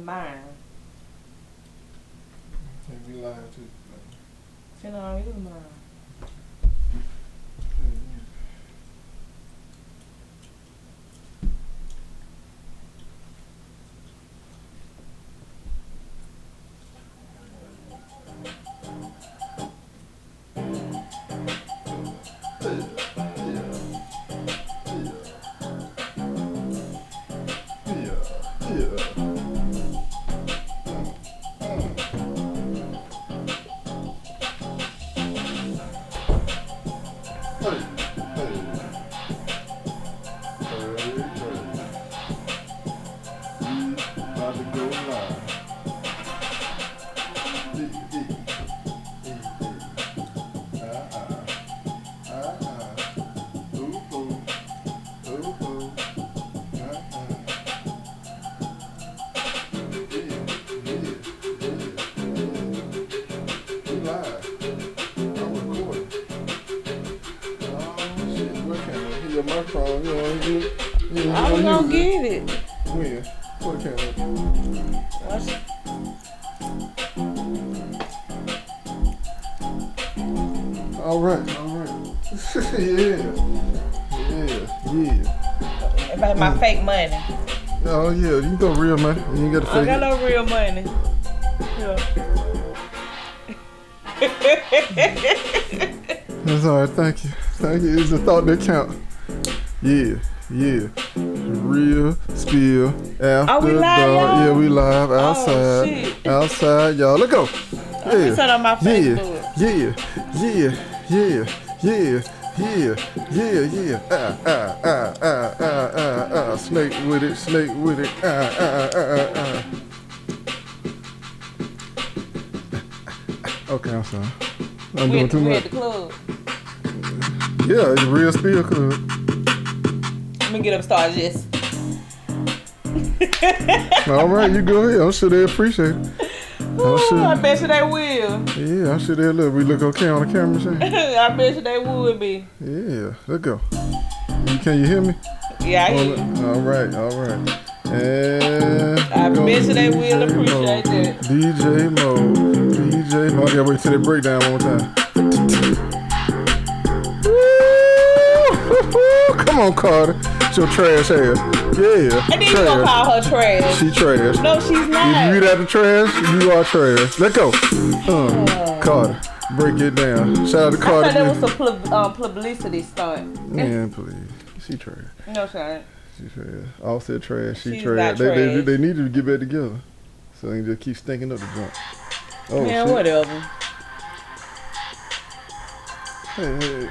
Mine. Can't be lying too. You know, you mine. Your microphone, you want to get it? I was gonna get it. When? What camera? What's it? All right. yeah. About my fake money. Oh yeah, you can go real money. You ain't got to fake I got no real money. Yeah. That's all right, thank you. It's the thought that count. Yeah. Real spill after Are we live, dark. y'all? Yeah, we live outside. Oh, shit. Outside, y'all. Let's go. Let me set on my Facebook. Yeah. Snake with it. Okay, I'm sorry. I'm doing too We much. at the club. Yeah, it's a real spill club. Let me get up, start Jess. All right, you go ahead. I'm sure they appreciate it. I bet you they will. Yeah, I'm sure they look. We look okay on the camera machine. I bet you they would be. Yeah, let's go. Can you hear me? Yeah, I hear you. All right. And I bet you they will appreciate that. DJ Mo. I gotta wait till they break down one more time. Woo! Come on, Carter. It's your trash ass. Yeah. And then you gonna call her trash. She trash. No, she's If not. you read out the trash, you are trash. Let's go. Carter, break it down. Shout out to Carter. I thought that was a publicity stunt. Man, please. She trash. No, she ain't. She trash. Offset trash. She She's trash. not They need to get back together. So they just keep stinking up the joint. Oh, Man, shit. whatever. Hey.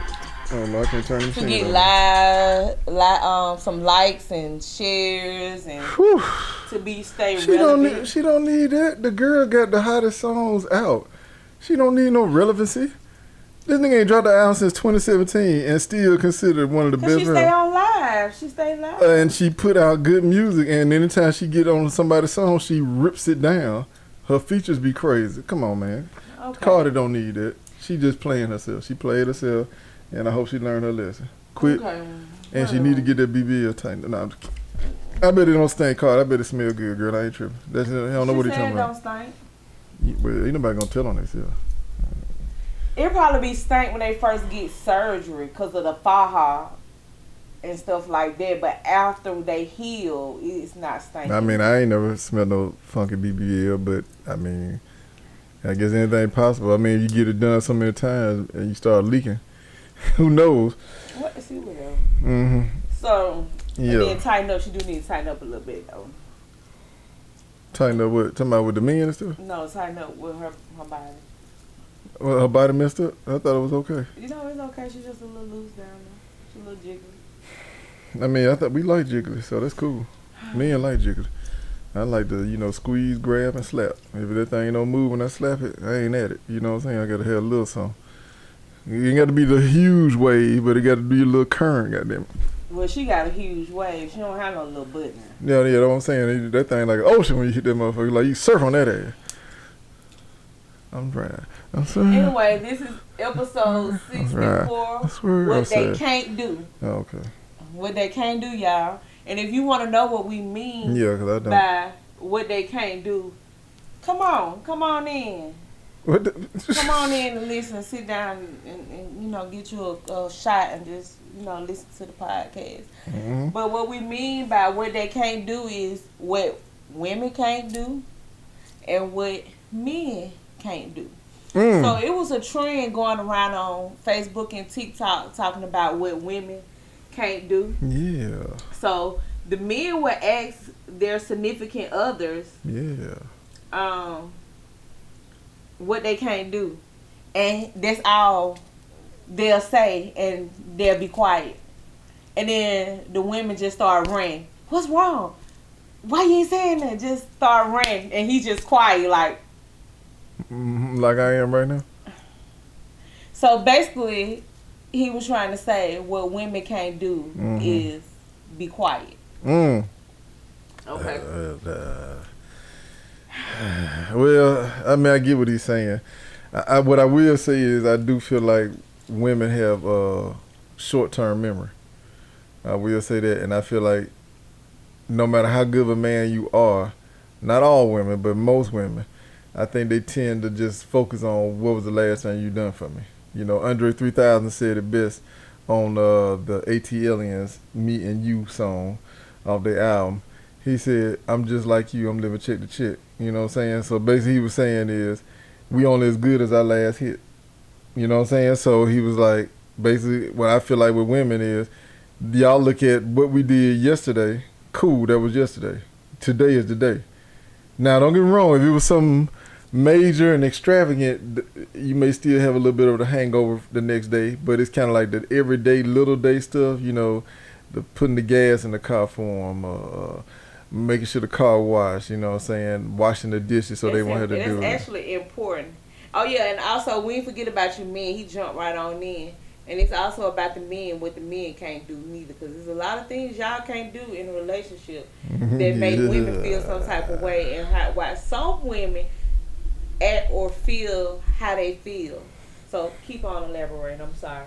Oh no, I can't turn the To machine get on. some likes and shares and Whew. to be stay She relevant. she don't need that. The girl got the hottest songs out. She don't need no relevancy. This nigga ain't dropped an album since 2017 and still considered one of the best. Cause she stay on live. She stay live. And she put out good music, and anytime she get on somebody's song, she rips it down. Her features be crazy. Come on, man. Okay. Carter don't need that. She just playing herself. She played herself, and I hope she learned her lesson. Quit. Okay. And she need to get that BBL tightened. No, I'm just kidding. I bet it don't stink, Carter. I bet it smell good, girl. I ain't tripping. I don't know what he's talking about. Don't stink. Well, ain't nobody gonna tell on themselves. It probably be stank when they first get surgery because of the faja and stuff like that. But after they heal, it's not stank. I mean, I ain't never smelled no funky BBL, but I mean, I guess anything possible. I mean, you get it done so many times and you start leaking. Who knows? What? See, whatever. Mm-hmm. So, Yeah. and then tighten up. She do need to tighten up a little bit, though. Tighten up what? Talking about with the men and stuff? No, tighten up with her body. Well, her body messed up? I thought it was okay. You know, it's okay. She's just a little loose down there. She's a little jiggly. I mean, I thought we like jiggly, so that's cool. Men like jiggly. I like to, squeeze, grab, and slap. If that thing don't move when I slap it, I ain't at it. You know what I'm saying? I gotta have a little something. It ain't got to be the huge wave, but it got to be a little current, goddamn it. Well, she got a huge wave. She don't have no little butt now. Yeah, that's what I'm saying. That thing like an ocean when you hit that motherfucker. Like you surf on that ass. I'm dry. I'm sorry. Anyway, this is episode 64. I swear What I'm they sad. can't do. Oh, okay. What they can't do, y'all. And if you want to know what we mean Yeah, because I don't. by what they can't do. Come on in. What Come on in and listen, sit down and get you a shot and just, listen to the podcast. Mm-hmm. But what we mean by what they can't do is what women can't do and what men can't do. So it was a trend going around on Facebook and TikTok talking about what women can't do. Yeah. So the men would ask their significant others, what they can't do, and that's all they'll say, and they'll be quiet. And then the women just start ranting. What's wrong? Why you ain't saying that? Just start ranting, and he just quiet like. Like I am right now. So basically, he was trying to say what women can't do is be quiet. Okay. Well, I mean, I get what he's saying. What I will say is I do feel like women have short-term memory. I will say that, and I feel like no matter how good of a man you are, not all women, but most women, I think they tend to just focus on what was the last thing you done for me. Andre 3000 said it best on the AT Me and You song off their album. He said, I'm just like you, I'm living check to check. You know what I'm saying? So basically he was saying is, we only as good as our last hit. You know what I'm saying? So he was like, basically what I feel like with women is, y'all look at what we did yesterday, cool, that was yesterday. Today is the day. Now don't get me wrong, if it was something major and extravagant, you may still have a little bit of the hangover the next day, but it's kind of like the everyday, little day stuff, the putting the gas in the car for them, making sure the car washed, washing the dishes so they won't have to do it. It's actually important. Oh, yeah, and also, we ain't forget about you men. He jumped right on in. And it's also about the men, what the men can't do neither. Because there's a lot of things y'all can't do in a relationship that make women feel some type of way. And why some women act or feel how they feel. So keep on elaborating. I'm sorry.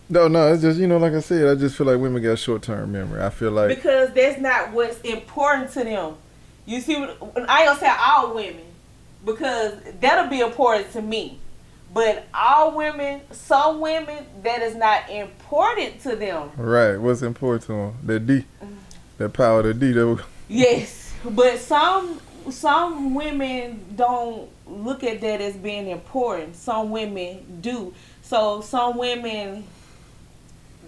No, it's just, like I said, I just feel like women got short-term memory. I feel like... Because that's not what's important to them. You see, I ain't gonna say all women, because that'll be important to me. But all women, some women, that is not important to them. Right. What's important to them? That D. That power of the D. Yes. But some women don't look at that as being important. Some women do. So some women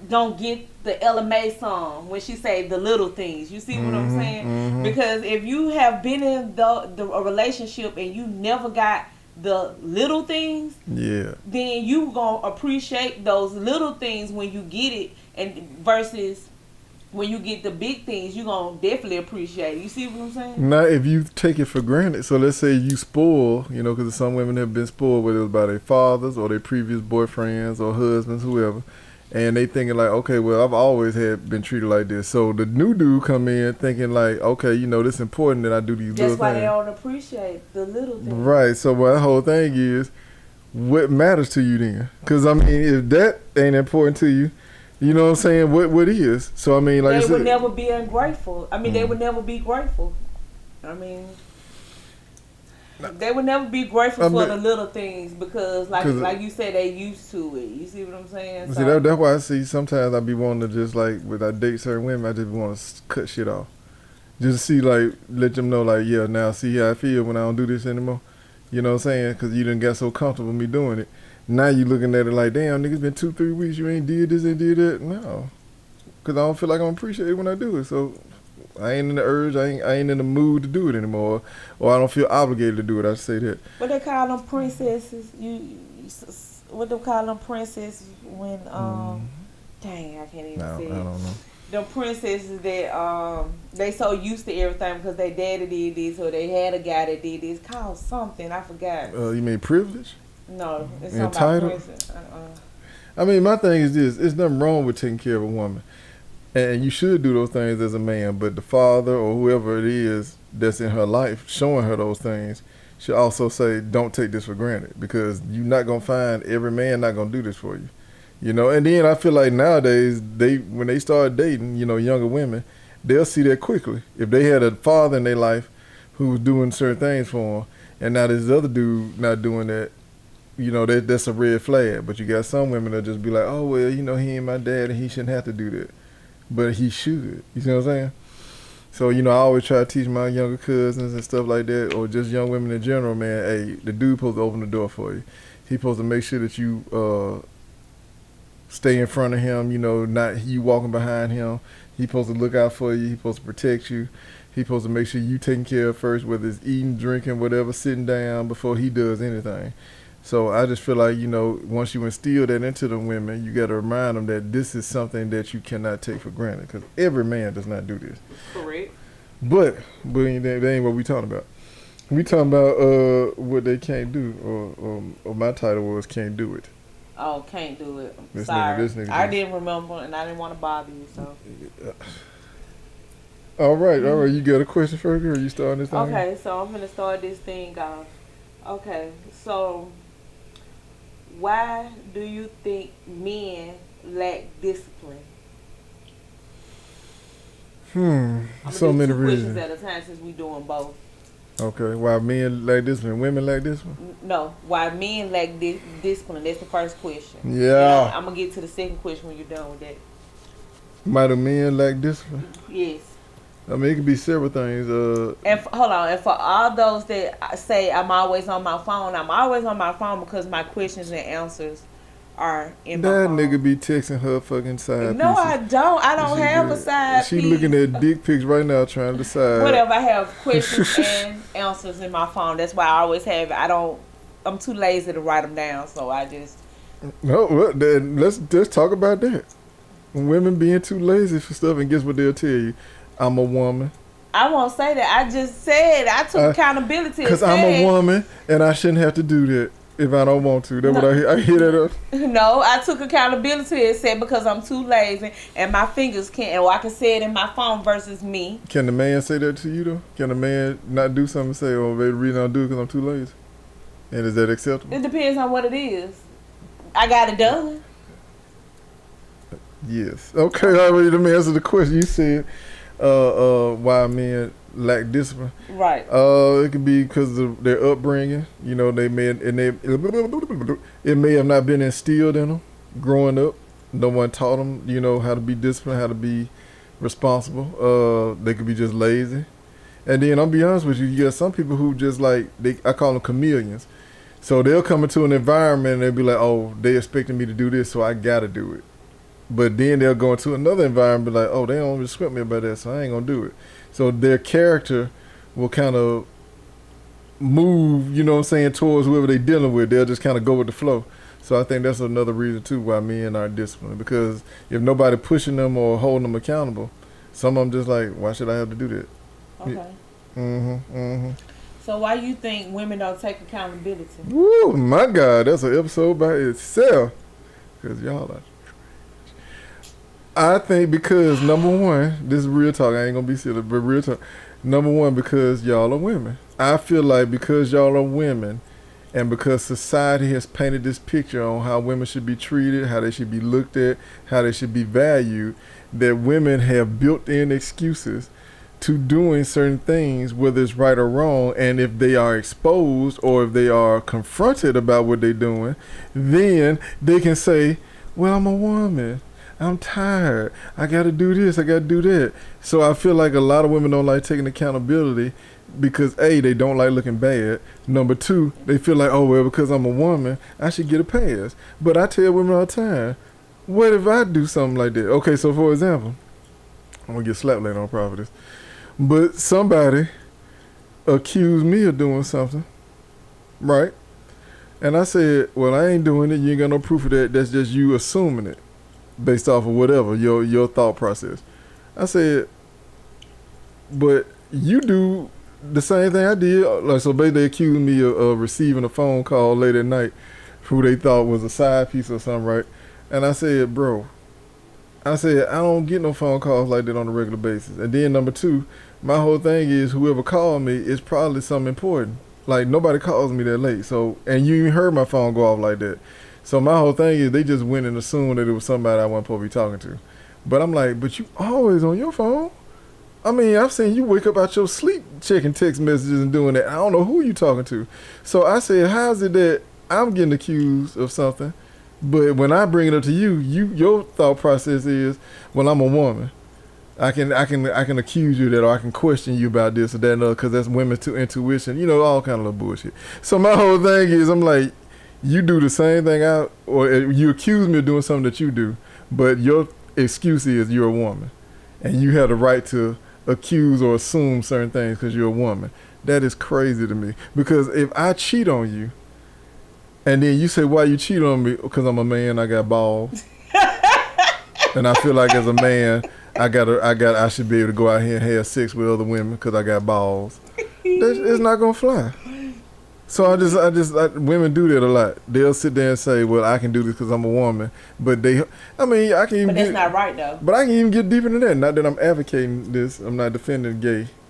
don't get the LMA song when she say the little things. You see what I'm saying? Mm-hmm. Because if you have been in a relationship and you never got the little things, then you gonna appreciate those little things when you get it, and versus when you get the big things, you gonna definitely appreciate it. You see what I'm saying? Now, if you take it for granted, so let's say you spoil, because some women have been spoiled, whether it was by their fathers or their previous boyfriends or husbands, whoever, and they thinking like, okay, well, I've always been treated like this. So the new dude come in thinking like, okay, this important that I do these little things. That's why they don't appreciate the little things. Right. So the whole thing is, what matters to you then? Because I mean, if that ain't important to you, you know what I'm saying? What is? So I mean, like they would never be ungrateful. I mean, they would never be grateful. I mean, they would never be grateful for the little things because, like you said, they used to it. You see what I'm saying? See, that's why I see sometimes I be wanting to just like, when I date certain women, I just want to cut shit off. Just see, like, let them know, like, yeah, now see how I feel when I don't do this anymore. You know what I'm saying? Because you done got so comfortable with me doing it. Now you looking at it like, damn, nigga, it's been 2-3 weeks, you ain't did this and did that. No. Because I don't feel like I'm appreciated when I do it. So I ain't in the urge, I ain't in the mood to do it anymore. Or I don't feel obligated to do it, I say that. What they call them princesses? What they call them princesses when, dang, I can't even say it. I don't know. Them princesses that they so used to everything because their daddy did this or they had a guy that did this. Called something, I forgot. You mean privilege? No, it's entitled. I mean, my thing is this: there's nothing wrong with taking care of a woman, and you should do those things as a man. But the father or whoever it is that's in her life, showing her those things, should also say, "Don't take this for granted," because you're not gonna find every man not gonna do this for you. And then I feel like nowadays, when they start dating, younger women, they'll see that quickly. If they had a father in their life who was doing certain things for him, and now this other dude not doing that. That's a red flag. But you got some women that just be like, oh well, he ain't my dad and he shouldn't have to do that, but he should. You see what I'm saying? So I always try to teach my younger cousins and stuff like that, or just young women in general, man. Hey, the dude supposed to open the door for you. He supposed to make sure that you stay in front of him. Not you walking behind him. He supposed to look out for you. He supposed to protect you. He supposed to make sure you taken care of first, whether it's eating, drinking, whatever, sitting down before he does anything. So I just feel like, once you instill that into the women, you got to remind them that this is something that you cannot take for granted, because every man does not do this. Correct. But that ain't what we talking about. We talking about what they can't do, or my title was "Can't Do It." Oh, can't do it. This Sorry, nigga I didn't remember, and I didn't want to bother you. So. All right. You got a question for me, or you starting this thing? Okay, so I'm gonna start this thing off. Okay, so why do you think men lack discipline? So many two reasons. questions at a time since we doing both. Okay, why men lack discipline, women lack discipline? No, why men lack discipline? That's the first question. Yeah. I'm gonna get to the second question when you're done with that. Why do men lack discipline? Yes. I mean, it could be several things. Hold on. And for all those that say I'm always on my phone, I'm always on my phone because my questions and answers are in my phone. That nigga be texting her fucking side No, pieces. I don't. I don't have a side She piece. looking at dick pics right now trying to decide. Whatever. I have questions and answers in my phone. That's why I always have it. I'm too lazy to write them down, so I just. No, well, then let's talk about that. Women being too lazy for stuff, and guess what they'll tell you? I'm a woman. I won't say that. I just said I took accountability. Because I'm a woman, and I shouldn't have to do that if I don't want to. That's what I hear that up. No, I took accountability and said because I'm too lazy and my fingers can't, or I can say it in my phone versus me. Can the man say that to you, though? Can the man not do something and say, oh, baby, the reason I don't do it because I'm too lazy? And is that acceptable? It depends on what it is. I got it done. Yes. Okay, all right, let me answer the question. You said why men lack discipline. Right. It could be because of their upbringing. It may have not been instilled in them growing up. No one taught them, how to be disciplined, how to be responsible. They could be just lazy. And then I'll be honest with you, you got some people who just I call them chameleons. So they'll come into an environment and they'll be like, oh, they expecting me to do this, so I gotta do it. But then they'll go into another environment like, oh, they don't respect me about that, so I ain't going to do it. So their character will kind of move, towards whoever they're dealing with. They'll just kind of go with the flow. So I think that's another reason, too, why men aren't disciplined. Because if nobody pushing them or holding them accountable, some of them just like, why should I have to do that? Okay. So why you think women don't take accountability? Woo, my God, that's an episode by itself. Because y'all are... I think because, number one, this is real talk. I ain't going to be silly, but real talk. Number one, because y'all are women. I feel like because y'all are women and because society has painted this picture on how women should be treated, how they should be looked at, how they should be valued, that women have built-in excuses to doing certain things, whether it's right or wrong. And if they are exposed or if they are confronted about what they're doing, then they can say, well, I'm a woman. I'm tired. I got to do this. I got to do that. So I feel like a lot of women don't like taking accountability because, A, they don't like looking bad. Number two, they feel like, oh, well, because I'm a woman, I should get a pass. But I tell women all the time, what if I do something like that? Okay, so for example, I'm going to get slapped later on probably this. But somebody accused me of doing something, right? And I said, well, I ain't doing it. You ain't got no proof of that. That's just you assuming it. Based off of whatever, your thought process. I said, but you do the same thing I did. Like, so basically they accused me of receiving a phone call late at night who they thought was a side piece or something, right? And I said, bro, I don't get no phone calls like that on a regular basis. And then number two, my whole thing is whoever called me is probably something important. Like, nobody calls me that late. So, and you even heard my phone go off like that. So my whole thing is they just went and assumed that it was somebody I wasn't supposed to be talking to. But I'm like, but you always on your phone. I mean, I've seen you wake up out your sleep checking text messages and doing that. I don't know who you talking to. So I said, how is it that I'm getting accused of something, but when I bring it up to you, your thought process is, well, I'm a woman. I can accuse you of that, or I can question you about this or that and other, because that's women's intuition. All kind of little bullshit. So my whole thing is, I'm like, you do the same thing or you accuse me of doing something that you do, but your excuse is you're a woman, and you have the right to accuse or assume certain things because you're a woman. That is crazy to me. Because if I cheat on you, and then you say, why you cheat on me? Because I'm a man, I got balls. And I feel like as a man, I should be able to go out here and have sex with other women because I got balls. It's not gonna fly. So women do that a lot. They'll sit there and say, well, I can do this because I'm a woman. But I can even But that's not right, though. But I can even get deeper than that. Not that I'm advocating this. I'm not defending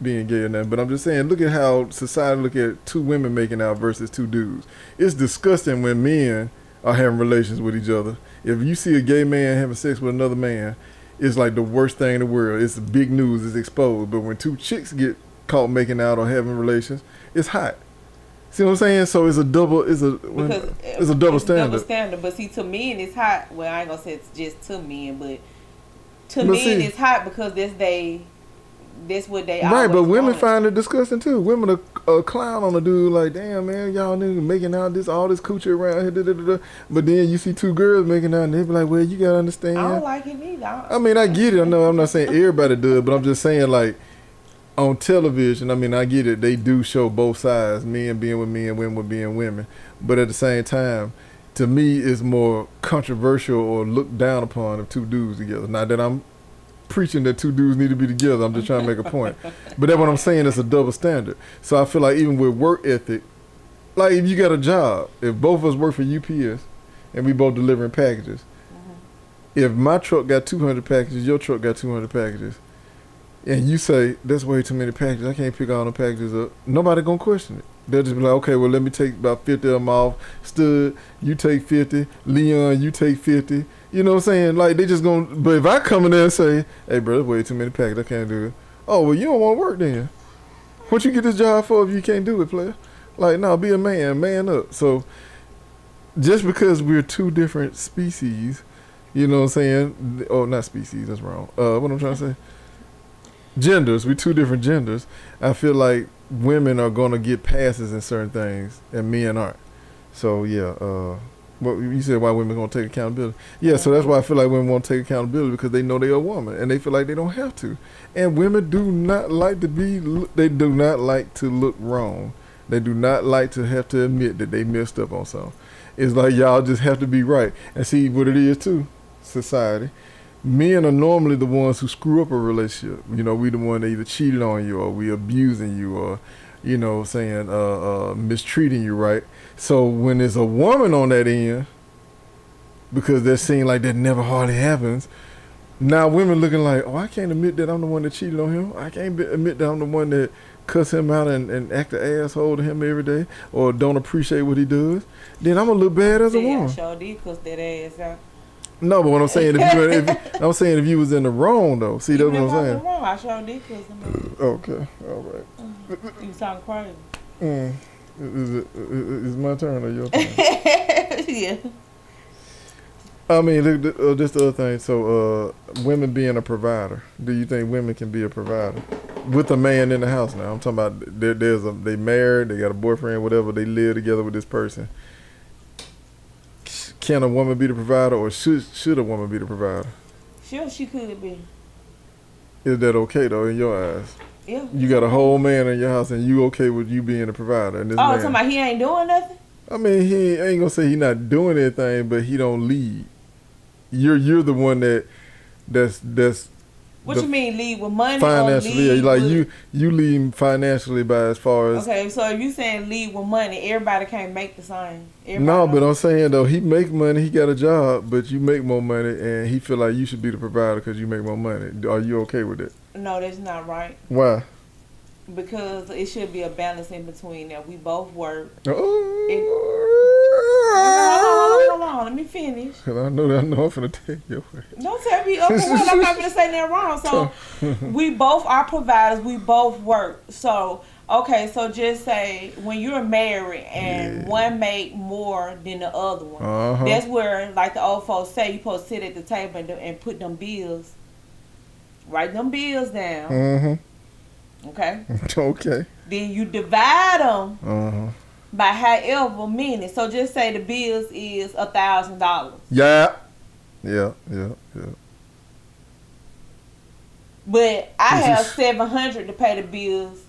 being gay or nothing. But I'm just saying, look at how society look at two women making out versus two dudes. It's disgusting when men are having relations with each other. If you see a gay man having sex with another man, it's like the worst thing in the world. It's big news. It's exposed. But when two chicks get caught making out or having relations, it's hot. See what I'm saying? So it's a double standard. Double standard. But see, to men it's hot. Well, I ain't gonna say it's just to men, but men it's hot because that's what they right. But women want. find it disgusting too. Women are clown on a dude like, damn man, y'all niggas making out all this coochie around here. Da, da, da, da. But then you see two girls making out, and they be like, well, you gotta understand. I don't like it either. I mean, I get it. I know I'm not saying everybody does, but I'm just saying like. On television, I mean, I get it. They do show both sides, men being with men, women being women. But at the same time, to me, it's more controversial or looked down upon if two dudes together. Not that I'm preaching that two dudes need to be together. I'm just trying to make a point. But that's what I'm saying. It's a double standard. So I feel like even with work ethic, like if you got a job, if both of us work for UPS and we both delivering packages, if my truck got 200 packages, your truck got 200 packages, and you say, that's way too many packages, I can't pick all the packages up, nobody gonna question it. They'll just be like, okay, well, let me take about 50 of them off. Stud, you take 50. Leon, you take 50. You know what I'm saying? Like, they just gonna, but if I come in there and say, hey, bro, that's way too many packages, I can't do it. Oh, well, you don't want to work then. What you get this job for if you can't do it, player? Like, no, be a man up. So, just because we're two different species, you know what I'm saying? Oh, not species, that's wrong. What I'm trying to say? Genders, we two different genders. I feel like women are gonna get passes in certain things and men aren't. So yeah, what you said, why women gonna take accountability? Yeah, so that's why I feel like women won't take accountability, because they know they're a woman and they feel like they don't have to. And women do not like they do not like to look wrong. They do not like to have to admit that they messed up on something. It's like y'all just have to be right. And see what it is too, society. Men are normally the ones who screw up a relationship. You know, we the one that either cheated on you or we abusing you or, you know, saying mistreating you, right? So when there's a woman on that end, because that seems like that never hardly happens, now women looking like, oh, I can't admit that I'm the one that cheated on him. I can't admit that I'm the one that cuss him out and act an asshole to him every day or don't appreciate what he does. Then I'm gonna look bad as a woman. I sure did cuss that ass out. No, but what I'm saying, if you was in the wrong though. See, that's what I'm saying. Wrong, I sure did cuss him out. Okay, all right. You sound crazy. Is my turn or your turn? Yeah. I mean, just the other thing. So, women being a provider. Do you think women can be a provider with a man in the house? Now, I'm talking about they married, they got a boyfriend, whatever. They live together with this person. Can a woman be the provider, or should a woman be the provider? Sure, she could be. Is that okay though in your eyes? Yeah. You got a whole man in your house, and you okay with you being the provider? And this man, talking about he ain't doing nothing? I mean, he ain't gonna say he not doing anything, but he don't lead. You're the one that's. What you mean lead with money? Financially, or lead like with, you lead financially by as far as. Okay, so if you saying lead with money, everybody can't make the same. No, but I'm saying though, he make money, he got a job, but you make more money, and he feel like you should be the provider because you make more money. Are you okay with it? No, that's not right. Why? Because it should be a balance in between that. We both work. Oh. on, let me finish. Cause I know I'm finna tell you. Don't tell me up for what. I'm not gonna say nothing wrong. So we both are providers. We both work. So okay, so just say when you're married and one make more than the other one. That's where, like the old folks say, you supposed to sit at the table and put them bills. Write them bills down. Okay. Okay. Then you divide them by however many. So just say the bills is $1,000. Yeah. But I have 700 to pay the bills.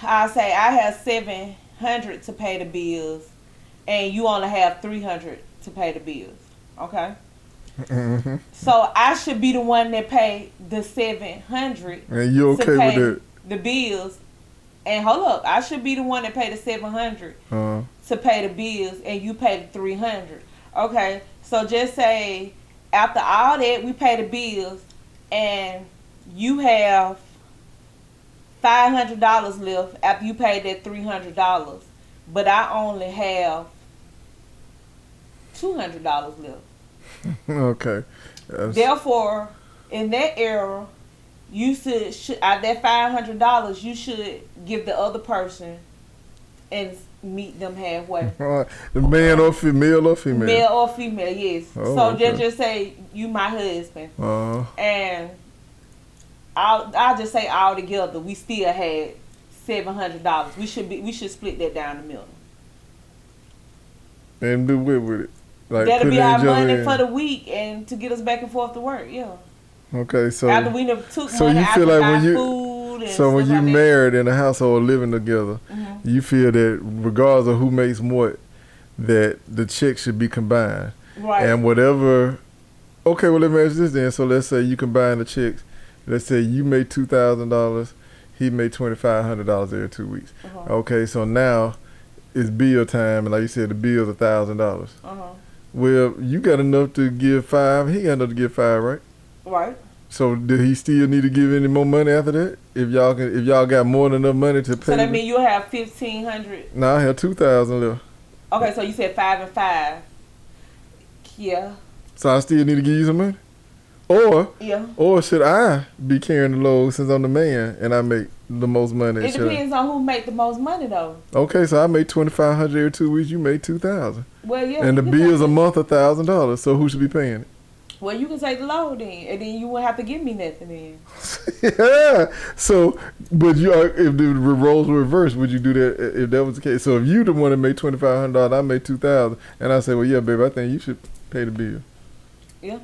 I say I have 700 to pay the bills, and you only have 300 to pay the bills. Okay. So I should be the one that pay the 700. And you okay to pay with the bills? And hold up, I should be the one that pay the 700 to pay the bills, and you pay the 300. Okay. So just say after all that, we pay the bills, and you have $500 left after you paid that $300, but I only have $200 left. Okay. Therefore, in that era, you should out that $500, you should give the other person and meet them halfway. The man or female or female? Male or female, yes. Oh, so okay. just say you my husband, and I'll just say all together we still had $700. We should split that down the middle. And do what with it? Like that'll be our money for the week and to get us back and forth to work. Yeah. Okay, so after we never took so money, you feel like when you food and so when you like married in a household living together, you feel that regardless of who makes more, that the check should be combined. Right. And whatever. Okay, well let me ask this then. So let's say you combine the checks. Let's say you made $2,000, he made $2,500 every 2 weeks. Okay, so now it's bill time, and like you said, the bill's $1,000. Well, you got enough to give $5. He got enough to give $5, right? Right. So did he still need to give any more money after that? If y'all got more than enough money to pay. So that means you have $1,500. No, I have $2,000 left. Okay, so you said 5 and 5. Yeah. So I still need to give you some money? Or should I be carrying the load since I'm the man and I make the most money? It depends on who make the most money though. Okay, so I make $2,500 every 2 weeks. You make $2,000. Well, yeah. And the bill's a month $1,000. So who should be paying it? Well, you can take the load then, and then you wouldn't have to give me nothing then. Yeah. So, but you are, if the roles were reversed, would you do that if that was the case? So if you the one that made $2,500, I made $2,000, and I say, well, yeah, baby, I think you should pay the bill. Yeah.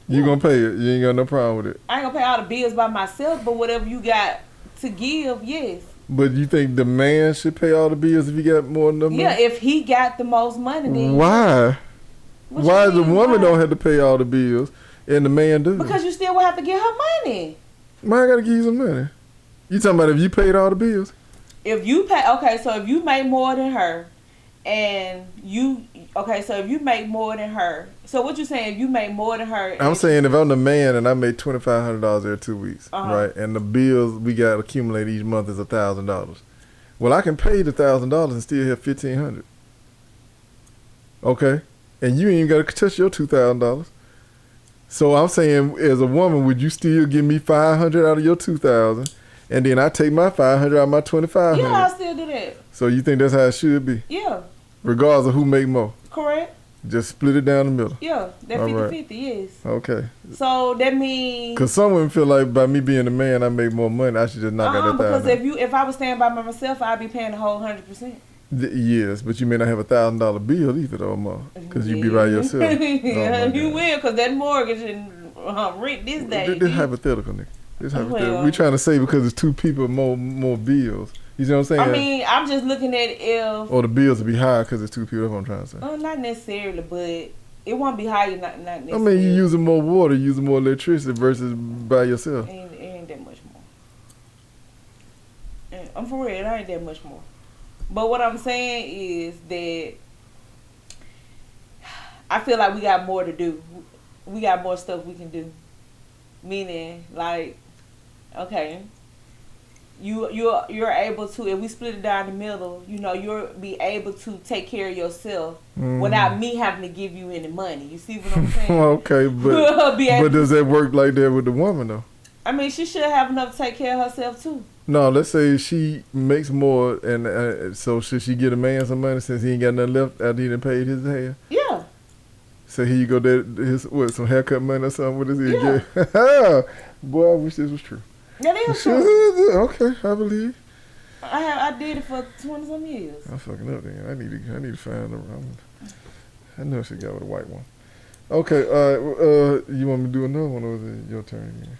You gonna pay it? You ain't got no problem with it. I ain't gonna pay all the bills by myself, but whatever you got to give, yes. But you think the man should pay all the bills if he got more than enough money? Yeah, if he got the most money, then why? Why the woman don't have to pay all the bills and the man do? Because you still will have to give her money. Why I gotta give you some money? You talking about if you paid all the bills? If you pay, okay, so if you make more than her, and so if you make more than her, so what you saying? If you make more than her, I'm saying if I'm the man and I make $2,500 every 2 weeks, right, and the bills we got accumulate each month is $1,000. Well, I can pay the $1,000 and still have $1,500. Okay, and you ain't even got to touch your $2,000. So I'm saying, as a woman, would you still give me $500 out of your $2,000, and then I take my $500 out of my $2,500? Yeah, I still do that. So you think that's how it should be? Yeah. Regardless of who make more? Correct. Just split it down the middle? Yeah, that 50-50, yes. Okay. So that means... Because some women feel like by me being a man, I make more money. I should just knock out that $1,000. Because if I was staying by myself, I'd be paying the whole 100%. Yes, but you may not have $1,000 bill either, though, Ma. Because you be by yourself. Yeah, you will, because that mortgage and rent this day. This hypothetical, nigga. This hypothetical. We trying to say because it's two people, more bills. You see what I'm saying? I mean, I'm just looking at if... Or the bills will be higher because it's two people. That's what I'm trying to say. Not necessarily, but it won't be higher, not necessarily. I mean, you using more water, using more electricity versus by yourself. It ain't that much more. I'm for real, it ain't that much more. But what I'm saying is that I feel like we got more to do. We got more stuff we can do. Meaning, like, okay, you're able to, if we split it down the middle, you'll be able to take care of yourself without me having to give you any money. You see what I'm saying? Okay, but does that work like that with the woman though? I mean, she should have enough to take care of herself too. No, let's say she makes more, and so should she get a man some money since he ain't got nothing left after he done paid his half? Yeah. So here you go, some haircut money or something? What is it? Yeah. Boy, I wish this was true. That is true. Okay, I believe. I did it for 20 some years. I'm fucking up then. I need to find her. I know she got with a white one. Okay, you want me to do another one, or is it your turn again?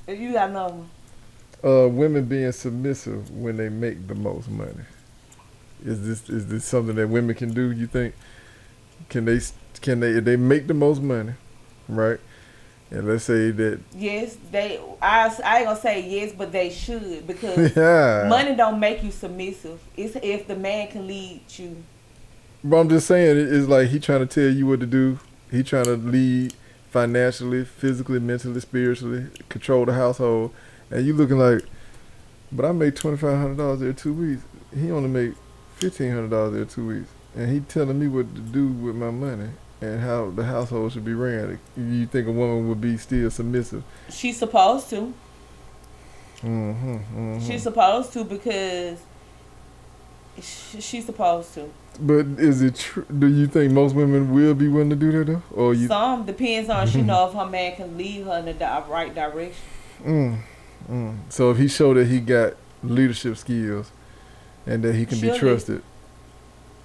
If you got another one. Women being submissive when they make the most money. Is this something that women can do? You think? Can they if they make the most money, right? And let's say that yes, I ain't gonna say yes, but they should, because money don't make you submissive. It's if the man can lead you. But I'm just saying, it's like he trying to tell you what to do. He trying to lead financially, physically, mentally, spiritually, control the household, and you looking like, but I make $2,500 every 2 weeks. He only make $1,500 every 2 weeks, and he telling me what to do with my money and how the household should be ran. You think a woman would be still submissive? She's supposed to. Mm-hmm. She's supposed to, because she's supposed to. But is it true? Do you think most women will be willing to do that though? Or some depends on if her man can lead her in the right direction. So if he showed that he got leadership skills and that he can be trusted,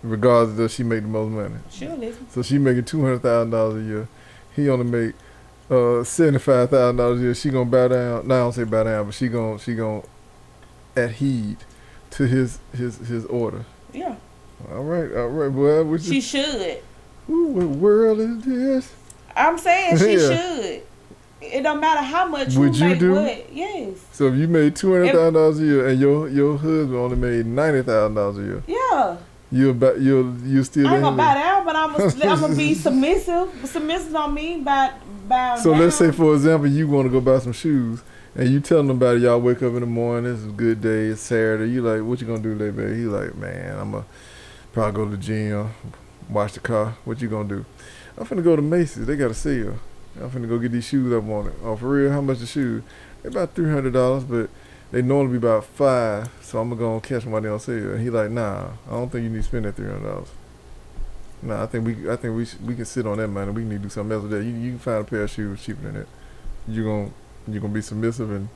regardless if she make the most money. She'll listen. So she making $200,000 a year. He only make $75,000 a year. She gonna bow down. No, I don't say bow down, but she gonna adhere to his order. Yeah. All right, boy. She should. Ooh, what world is this? I'm saying she should. It don't matter how much would you make do? What. Yes. So if you made $200,000 a year and your husband only made $90,000 a year. Yeah. You still. I ain't gonna bow down, but I'm gonna be submissive. Submissive don't mean bow down. So let's say, for example, you want to go buy some shoes, and you telling nobody y'all wake up in the morning. It's a good day. It's Saturday. You like, what you gonna do today, baby? He like, man, I'm gonna probably go to the gym, wash the car. What you gonna do? I'm finna go to Macy's. They got a sale. I'm finna go get these shoes I wanted. Oh, for real? How much the shoes? They're about $300, but they normally be about $5. So I'm gonna go and catch them while they on sale. And he like, nah, I don't think you need to spend that $300. Nah, I think we can sit on that money. We need to do something else with that. You can find a pair of shoes cheaper than that. You gonna be submissive and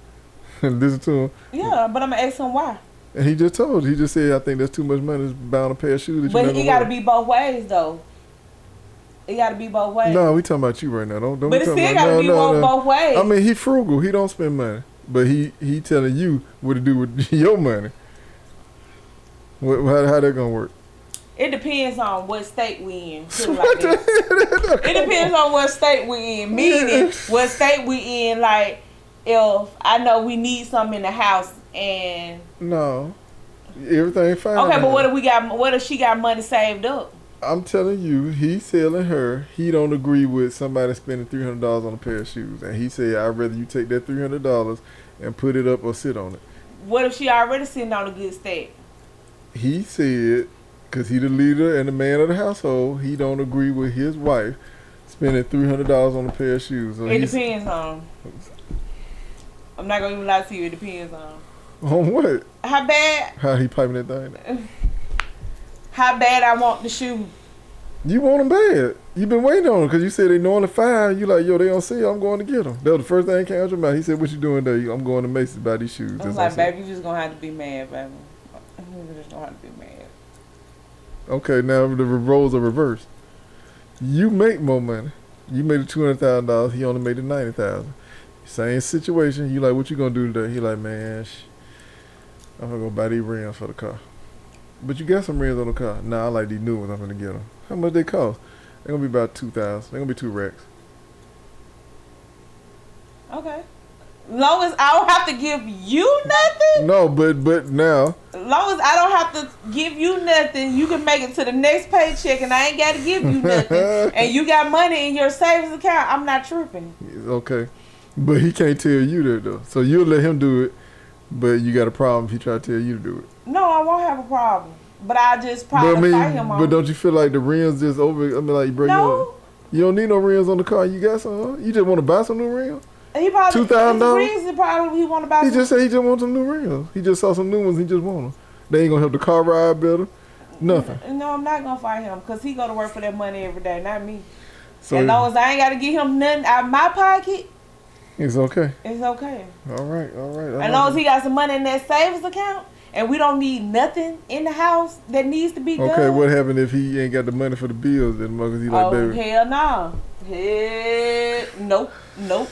listen to him. Yeah, but I'm gonna ask him why. And he just told you. He just said, I think that's too much money to buy a pair of shoes. But he got to be both ways, though. It got to be both ways. No, we talking about you right now. Don't. But it still got to be both ways. I mean, he frugal. He don't spend money, but he telling you what to do with your money. How that gonna work? It depends on what state we in. It depends on what state we in. Meaning, what state we in. Like, if I know we need something in the house and no, everything fine. Okay, but what if she got money saved up? I'm telling you, he's telling her he don't agree with somebody spending $300 on a pair of shoes, and he said, I'd rather you take that $300 and put it up or sit on it. What if she already sitting on a good state? He said, because he the leader and the man of the household, he don't agree with his wife spending $300 on a pair of shoes. So it depends on. I'm not gonna even lie to you. It depends on. On what? How bad? How he piping that thing? How bad I want the shoe. You want them bad. You been waiting on them because you said they normally $5. You like, yo, they on sale. I'm going to get them. That was the first thing that came out your mouth. He said, what you doing there? I'm going to Macy's to buy these shoes. I was like, baby, you just going to have to be mad, baby. You just going to have to be mad. Okay, now the roles are reversed. You make more money. You made it $200,000. He only made it $90,000. Same situation. You like, what you going to do today? He like, man, I'm going to go buy these rims for the car. But you got some rims on the car. Nah, I like these new ones. I'm going to get them. How much they cost? They're going to be about $2,000. They're going to be 2 racks. Okay. Long as I don't have to give you nothing? No, but now. Long as I don't have to give you nothing, you can make it to the next paycheck and I ain't got to give you nothing. And you got money in your savings account, I'm not tripping. Okay. But he can't tell you that, though. So you'll let him do it But you got a problem if he try to tell you to do it. No, I won't have a problem. But I just But I probably fight him mean, on. but don't you feel like the rims just over? I mean, like, bro, No. you don't need no rims on the car. You got some? Huh? You just want to buy some new rims? He probably $2,000? He probably want to buy. He just said he just wants some new rims. He just saw some new ones. He just want them. They ain't gonna help the car ride better. Nothing. No, I'm not gonna fight him because he go to work for that money every day, not me. So as long as I ain't got to give him nothing out of my pocket, it's okay. it's okay. All right. As long as he got some money in that savings account and we don't need nothing in the house that needs to be done. Okay, what happened if he ain't got the money for the bills? Then because he like, baby. Hell no. Nope.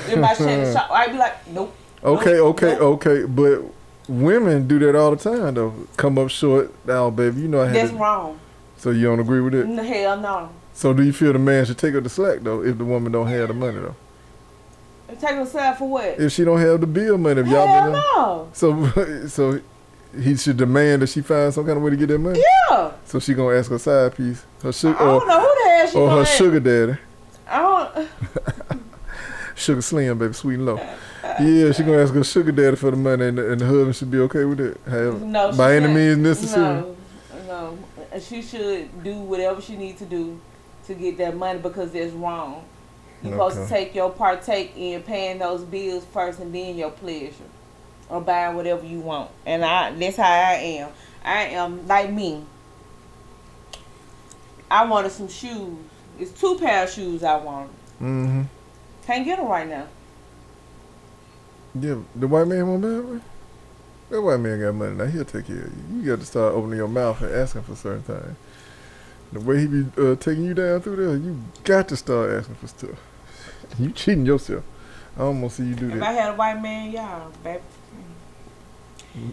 If I shut the shop, I'd be like, nope. Okay. But women do that all the time, though. Come up short. Now, baby, you know I had That's wrong. So you don't agree with it? Hell no. So do you feel the man should take up the slack, though, if the woman don't have the money, though? Take a slap for what? If she don't have the bill money, if y'all Hell been no. So he should demand that she find some kind of way to get that money? Yeah. So she gonna ask her side piece, her sugar, I don't know who the hell she or gonna her ask. sugar daddy. I don't. Sugar Slim, baby, sweet and low. Yeah, she gonna ask her sugar daddy for the money, and the husband should be okay with it. No, by any means necessary. No. She should do whatever she needs to do to get that money because that's wrong. You're supposed to take your partake in paying those bills first and then your pleasure. Or buying whatever you want. And that's how I am. I am like me. I wanted some shoes. It's 2 pair of shoes I wanted. Mm-hmm. Can't get them right now. Yeah, the white man won't buy it? That white man got money now. He'll take care of you. You got to start opening your mouth and asking for certain things. The way he be taking you down through there, you got to start asking for stuff. You cheating yourself. I don't want to see you do that. If I had a white man, y'all, baby.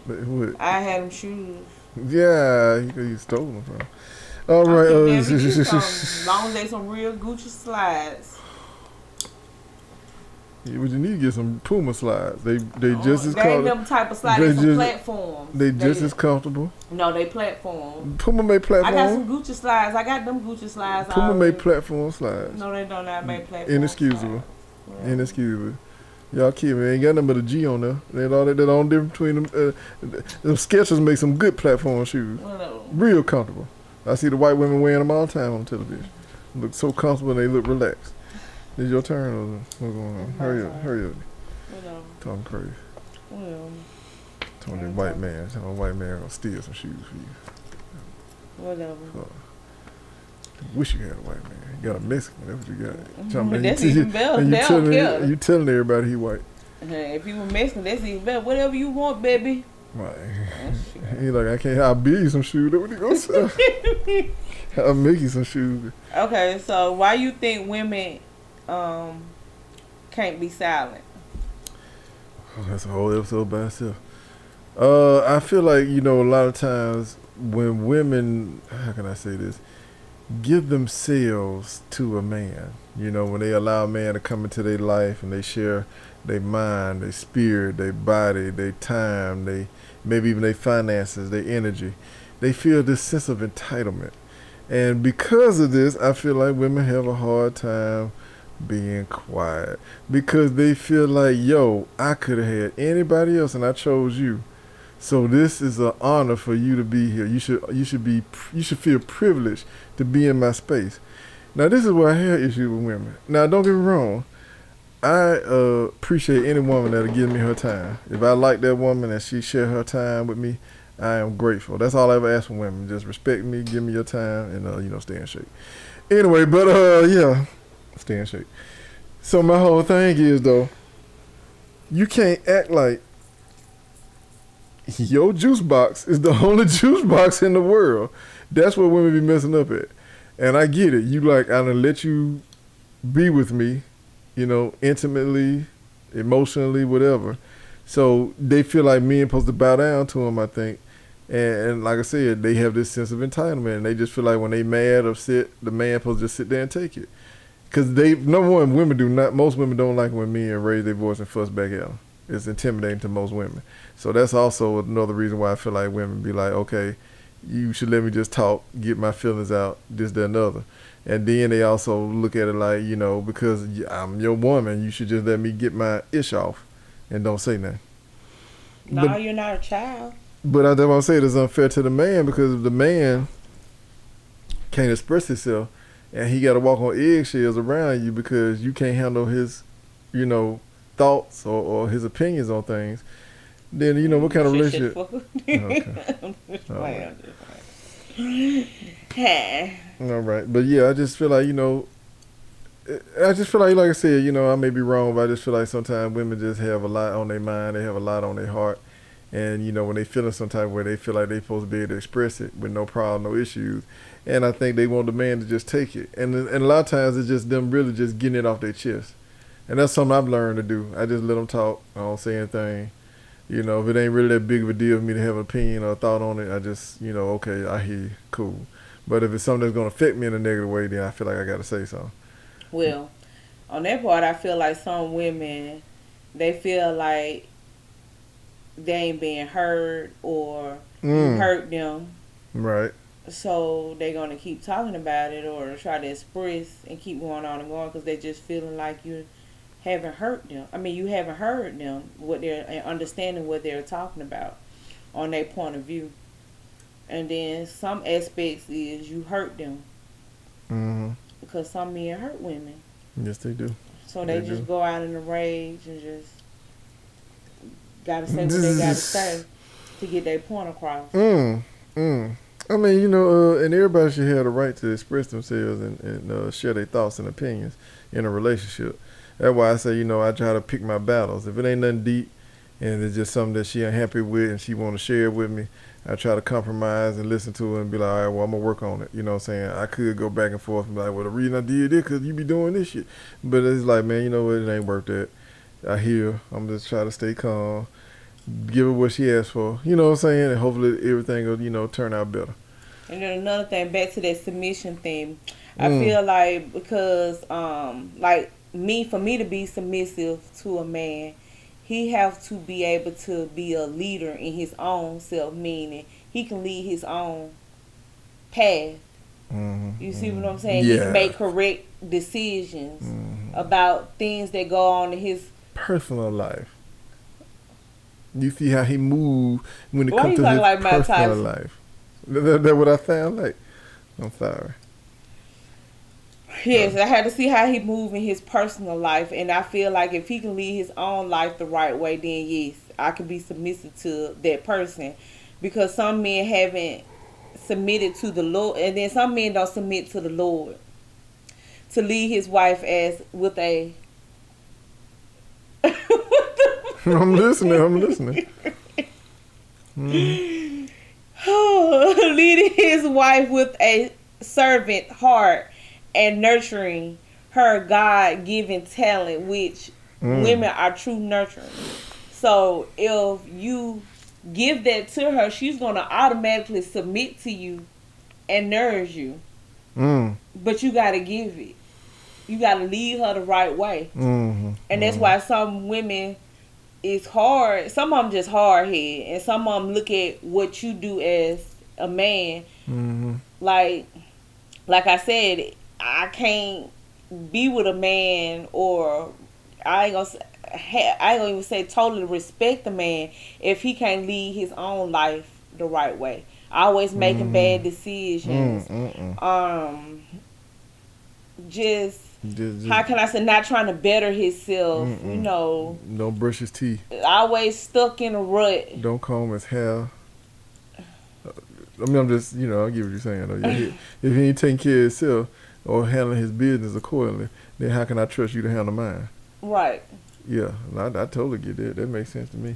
What? I had them shoes. Yeah, you stole them from. All right. As long as they some real Gucci slides. Yeah, but you need to get some Puma slides. They just as comfortable. They ain't them type of slides. They some platforms. They just as comfortable. No, they platform. Puma made platform. I got some Gucci slides. I got them Gucci slides. Puma made platform slides. No, they don't not make platform. Inexcusable. Slides. Inexcusable. Y'all kidding me? Ain't got nothing but a G on there. They all that only difference between them. Them Skechers make some good platform shoes. Real comfortable. I see the white women wearing them all the time on television. Look so comfortable and they look relaxed. It's your turn. Or what's going on? Hurry up. Talking crazy. Talking that white man. Talking a white man gonna steal some shoes for you. Whatever. Wish you had a white man. You got a Mexican. That's what you got. That's even better. They don't care. You telling everybody he white. If you were Mexican, that's even better. Whatever you want, baby. Right. He like, I'll build you some shoes. That's what he gonna say. I'll make you some shoes. Okay, so why you think women can't be silent? Oh, that's a whole episode by itself. I feel like, a lot of times when women, how can I say this, give themselves to a man, when they allow a man to come into their life and they share their mind, their spirit, their body, their time, maybe even their finances, their energy, they feel this sense of entitlement. And because of this, I feel like women have a hard time being quiet because they feel like, I could have had anybody else and I chose you. So this is an honor for you to be here. You should feel privileged to be in my space. Now this is where I have issues with women. Now don't get me wrong. I appreciate any woman that'll give me her time. If I like that woman and she share her time with me, I am grateful. That's all I ever ask from women. Just respect me, give me your time, and stay in shape. Anyway, but stay in shape. So my whole thing is though, you can't act like your juice box is the only juice box in the world. That's what women be messing up at. And I get it. You like, I done let you be with me, intimately, emotionally, whatever. So they feel like men supposed to bow down to them, I think. And like I said, they have this sense of entitlement. And they just feel like when they mad, upset, the man supposed to just sit there and take it. Because number one, most women don't like when men raise their voice and fuss back at them. It's intimidating to most women. So that's also another reason why I feel like women be like, okay, you should let me just talk, get my feelings out, this, that, and other. And then they also look at it like, because I'm your woman, you should just let me get my ish off and don't say nothing. No, But you're not a child. I don't want to say it's unfair to the man because the man can't express himself, and he got to walk on eggshells around you because you can't handle his, you know, thoughts or his opinions on things. Then you know what kind of Shit, relationship? fuck. Okay, I'm just all playing. right, I'm just playing. all right. But yeah, I just feel like I just feel like I said, I may be wrong, but I just feel like sometimes women just have a lot on their mind, they have a lot on their heart, and when they feeling some type of way, they feel like they supposed to be able to express it with no problem, no issues, and I think they want the man to just take it, and a lot of times it's just them really just getting it off their chest, and that's something I've learned to do. I just let them talk. I don't say anything. If it ain't really that big of a deal for me to have an opinion or a thought on it, I just, okay, I hear you, cool. But if it's something that's gonna affect me in a negative way, then I feel like I gotta say something. Well, on that part, I feel like some women, they feel like they ain't being heard or you hurt them. Right. So they're going to keep talking about it or try to express and keep going on and going because they just feeling like you haven't hurt them. I mean, you haven't heard them, what they're and understanding what they're talking about on their point of view. And then some aspects is you hurt them Mm-hmm. because some men hurt women. Yes, they do. So they just do. go out in a rage and just gotta say what they gotta say to get their point across. I mean, and everybody should have the right to express themselves and share their thoughts and opinions in a relationship. That's why I say, I try to pick my battles. If it ain't nothing deep and it's just something that she unhappy with and she want to share it with me, I try to compromise and listen to her and be like, all right, well, I'm going to work on it. You know what I'm saying? I could go back and forth and be like, well, the reason I did it because you be doing this shit. But it's like, man, you know what? It ain't worth that. I hear. I'm just trying to stay calm, give her what she asked for. You know what I'm saying? And hopefully everything will, turn out better. And then another thing, back to that submission thing, I feel like because, for me to be submissive to a man, he have to be able to be a leader in his own self, meaning he can lead his own path. Mm-hmm. You see what I'm saying? Yeah. He can make correct decisions about things that go on in his personal life. You see how he moved when it Why comes you to his talking like Mike personal Tyson? life. That what I sound like? I'm sorry. Yes, I had to see how he moved in his personal life, and I feel like if he can lead his own life the right way, then yes, I can be submissive to that person. Because some men haven't submitted to the Lord, and then some men don't submit to the Lord to lead his wife as with a. I'm listening. Mm-hmm. Leading his wife with a servant heart and nurturing her God-given talent, which women are true nurturers. So if you give that to her, she's going to automatically submit to you and nourish you. But you got to give it. You got to lead her the right way. And that's why some women, it's hard. Some of them just hard-headed, and some of them look at what you do as a man. Like I said, I can't be with a man, or I ain't gonna even say totally respect the man if he can't lead his own life the right way. Always making bad decisions. Just how can I say, not trying to better himself, Don't brush his teeth. Always stuck in a rut. Don't comb his hair. I mean, I'm just, I get what you're saying. Though. If he ain't taking care of himself or handling his business accordingly, then how can I trust you to handle mine? Right. Yeah, I totally get that. That makes sense to me.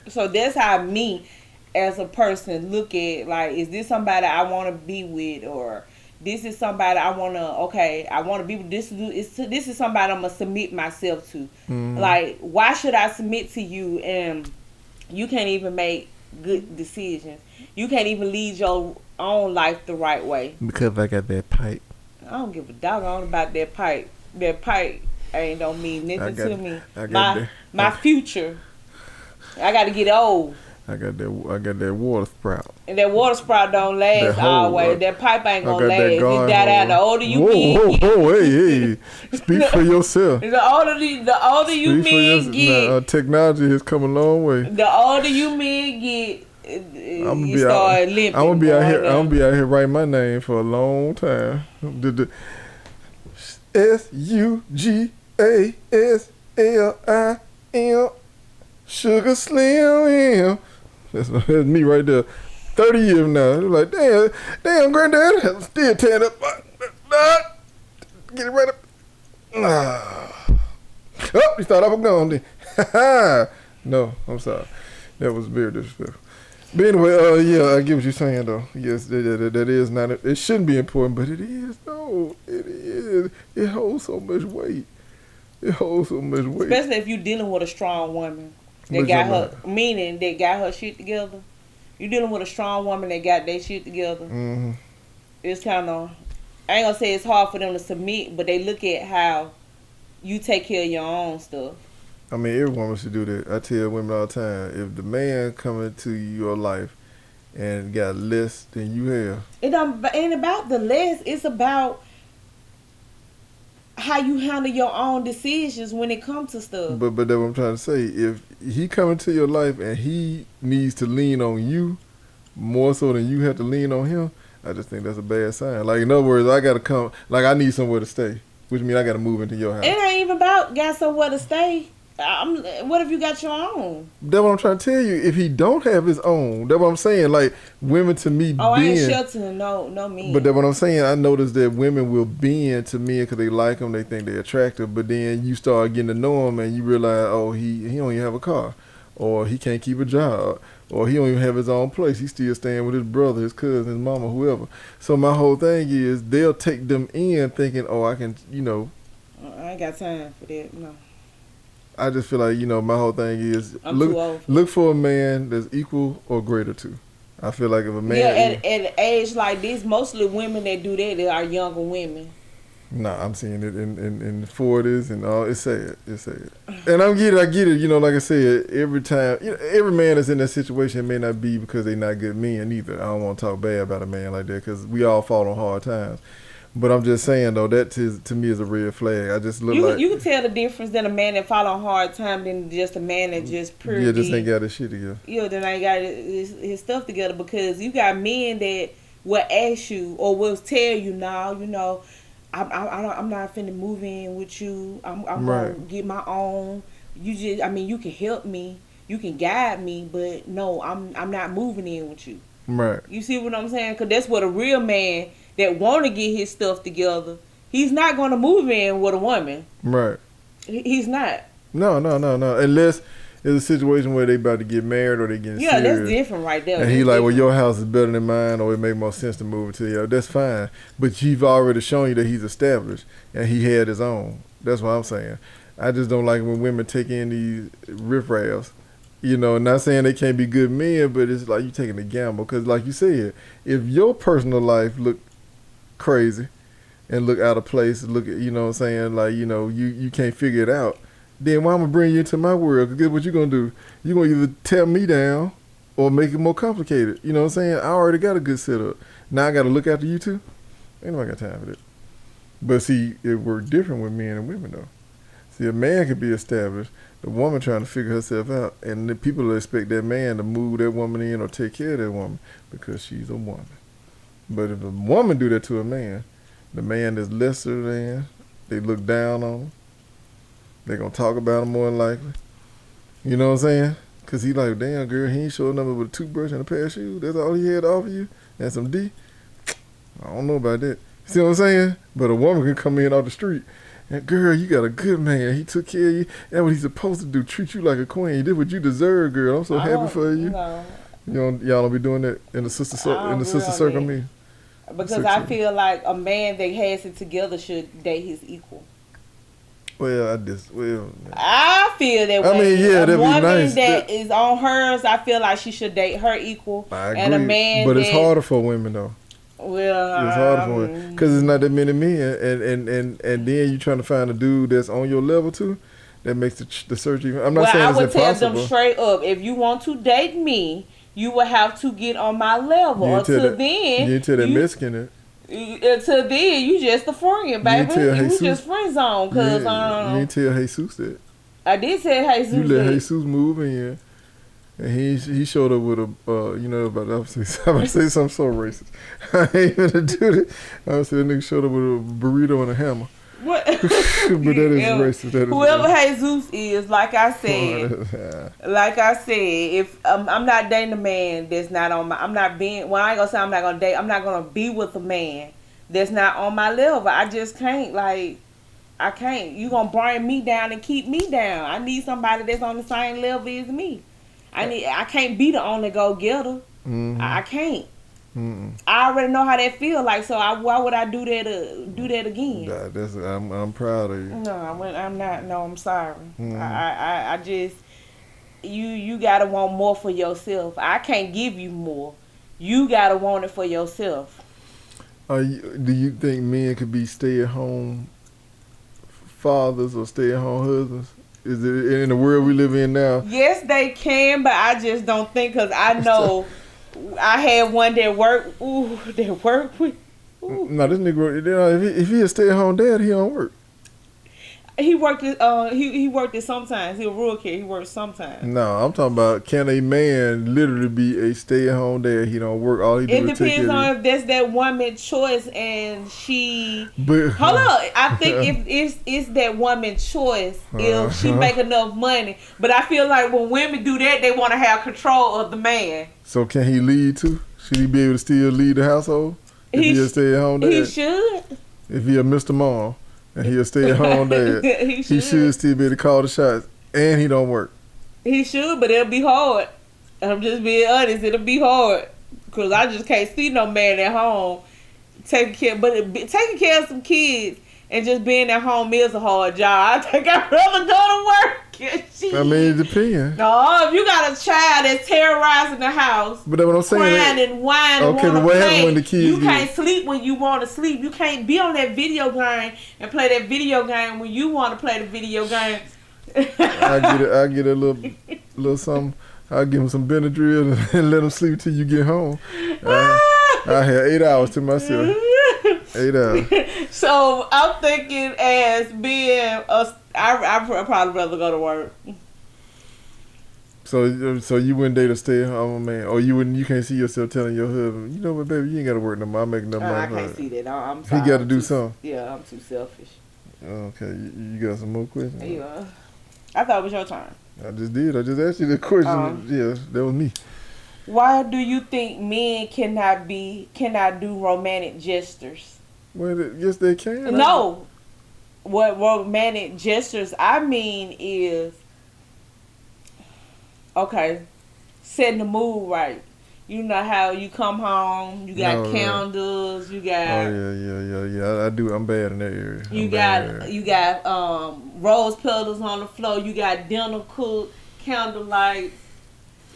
So that's how me, as a person, look at, like, is this somebody I want to be with, or this is somebody I want to be with. This is somebody I'm going to submit myself to. Like, why should I submit to you and you can't even make good decisions? You can't even lead your own life the right way. Because I got that pipe. I don't give a doggone about that pipe. That pipe don't mean nothing to me. My future. I got to get old. I got that water sprout. And that water sprout don't last always. That pipe ain't gonna last. It died out. The older you get. Whoa, hey. Speak for yourself. The older you men get. Technology has come a long way. The older you men get, you start limping. I'm gonna be out here. I'm gonna be out here writing my name for a long time. SUGASLIM. Sugar Slim. That's me right there. 30 years now. It's like, damn, granddad, I'm still tearing up. Get it right up. Oh, you thought I was gone then. No, I'm sorry. That was very disrespectful. But anyway, yeah, I get what you're saying, though. Yes, that is not, it shouldn't be important, but it is, though. It is. It holds so much weight. Especially if you're dealing with a strong woman. That got her shit together. You dealing with a strong woman that got their shit together. Mm-hmm. It's kind of, I ain't gonna say it's hard for them to submit, but they look at how you take care of your own stuff. I mean, every woman should do that. I tell women all the time, if the man coming to your life and got less than you have, it ain't about the less. It's about how you handle your own decisions when it comes to stuff. But that's what I'm trying to say. If he coming to your life and he needs to lean on you more so than you have to lean on him, I just think that's a bad sign. Like, in other words, I got to come, like, I need somewhere to stay, which means I got to move into your house. It ain't even about got somewhere to stay. What if you got your own? That's what I'm trying to tell you. If he don't have his own, that's what I'm saying. Like, women to me I ain't sheltering no men. But that's what I'm saying. I noticed that women will bend to men because they like them, they think they're attractive. But then you start getting to know him and you realize, oh, he don't even have a car, or he can't keep a job, or he don't even have his own place. He's still staying with his brother, his cousin, his mama, whoever. So my whole thing is they'll take them in thinking, oh, I can, I ain't got time for that, no. I just feel like, my whole thing is look for a man that's equal or greater to. I feel like if a man... Yeah, at an age like this, mostly women that do that are younger women. Nah, I'm seeing it in the 40s and all. It's sad. And I get it. Like I said, every time... every man that's in that situation may not be because they not good men either. I don't want to talk bad about a man like that because we all fall on hard times. But I'm just saying, though, that to me is a red flag. I just look like... You can tell the difference than a man that fall on hard time than just a man that just pretty... Yeah, just ain't got his shit together. Yeah, then ain't got his stuff together because you got men that will ask you or will tell you, now, I'm not finna move in with you. I'm right. Gonna get my own. You can help me. You can guide me, but no, I'm not moving in with you. Right. You see what I'm saying? Because that's what a real man... that want to get his stuff together, he's not going to move in with a woman. Right. He's not. No. Unless it's a situation where they about to get married or they getting serious. Yeah, that's different right there. And he like, well, your house is better than mine, or it make more sense to move into you. That's fine. But you've already shown you that he's established and he had his own. That's what I'm saying. I just don't like when women take in these riffraffs. Not saying they can't be good men, but it's like you taking a gamble. Because like you said, if your personal life look crazy and look out of place, look at, you know what I'm saying, like, you can't figure it out, then why I'm gonna bring you into my world? Because guess what you're gonna do? You're gonna either tear me down or make it more complicated. You know what I'm saying? I already got a good setup. Now I gotta look after you too? Ain't nobody got time for that. But see, it works different with men and women though. See, a man can be established, the woman trying to figure herself out, and the people will expect that man to move that woman in or take care of that woman because she's a woman. But if a woman do that to a man, the man is lesser than, they look down on him. They gonna talk about him more than likely. You know what I'm saying? Because he like, damn, girl, he ain't showing nothing with a toothbrush and a pair of shoes. That's all he had to offer you? And some D? I don't know about that. See what I'm saying? But a woman can come in off the street and, girl, you got a good man. He took care of you. That's what he's supposed to do, treat you like a queen. You did what you deserve, girl. I'm so happy for you. No. Y'all don't be doing that in the sister circle, me. Because I feel like a man that has it together should date his equal. Well, I feel that way. I mean, yeah, that'd be nice. A woman that is on hers, I feel like she should date her equal. I agree. And a man but it's harder for women, though. Well, it's harder for women because it's not that many men, and then you trying to find a dude that's on your level too. that makes the search even. I'm not Well, saying I it's would tell them impossible. straight up, if you want to date me, you will have to get on my level. You ain't tell Until that. then, You ain't tell that Mexican that. until then, you just a friend, You ain't baby. tell You Jesus. just friend zone, You cause ain't tell Jesus that. I did say Jesus. You let did. Jesus move in, and he showed up with a you know, but I'm gonna say something so racist. I ain't gonna do that. I was say that nigga showed up with a burrito and a hammer. What? But that is racist. That is Whoever racist. Jesus is, like I said, if I'm not dating a man that's not on my, I'm not being. Well, I ain't gonna say I'm not gonna date. I'm not gonna be with a man that's not on my level. I just can't. Like, I can't. You gonna bring me down and keep me down. I need somebody that's on the same level as me. I can't be the only go getter. Mm-hmm. I can't. Mm-mm. I already know how that feel like, so why would I do that again? I'm proud of you. No, I'm not. No, I'm sorry. Mm-hmm. I just you gotta want more for yourself. I can't give you more. You gotta want it for yourself. Do you think men could be stay-at-home fathers or stay-at-home husbands? Is it in the world we live in now? Yes, they can, but I just don't think, because I know I had one that worked. That worked with. No, this nigga, if he a stay-at-home dad, he don't work. He worked it. He worked it sometimes. He a rural kid. He worked sometimes. No, I'm talking about, can a man literally be a stay-at-home dad? He don't work. All he do It is take care depends of on if that's that woman's choice and she. But Hold up, I think if it's that woman's choice, if she make enough money. But I feel like when women do that, they want to have control of the man. So can he lead too? Should he be able to still lead the household if he a stay-at-home dad? He should. If he a Mr. Mom and he a stay-at-home dad, he should still be able to call the shots, and he don't work. He should, but it'll be hard. I'm just being honest. It'll be hard because I just can't see no man at home taking care of some kids and just being at home is a hard job. I think I'd rather go to work. I mean, it depends. No, if you got a child that's terrorizing the house, but what I'm saying, crying and whining, okay, but what happens when the kids you can't sleep when you want to sleep. You can't be on that video game and play that video game when you want to play the video game. I get a little something. I'll give him some Benadryl and let him sleep till you get home. I have 8 hours to myself. 8 hours. So I'm thinking, as being I'd probably rather go to work. So you wouldn't date a stay-at-home man, or you can't see yourself telling your husband, you know what, baby, you ain't got to work no more. I make enough money. I can't see that. I'm sorry. He got to do something. Yeah, I'm too selfish. Okay, you got some more questions? Yeah. I thought it was your turn. I just did. I just asked you the question. Yeah, that was me. Why do you think men cannot do romantic gestures? Well, yes, they can. No. What romantic gestures I mean is, okay, setting the mood right. You know how you come home, you got candles, you got. Oh yeah. I do. I'm bad in that area. You got rose petals on the floor. You got dinner cooked, candlelight.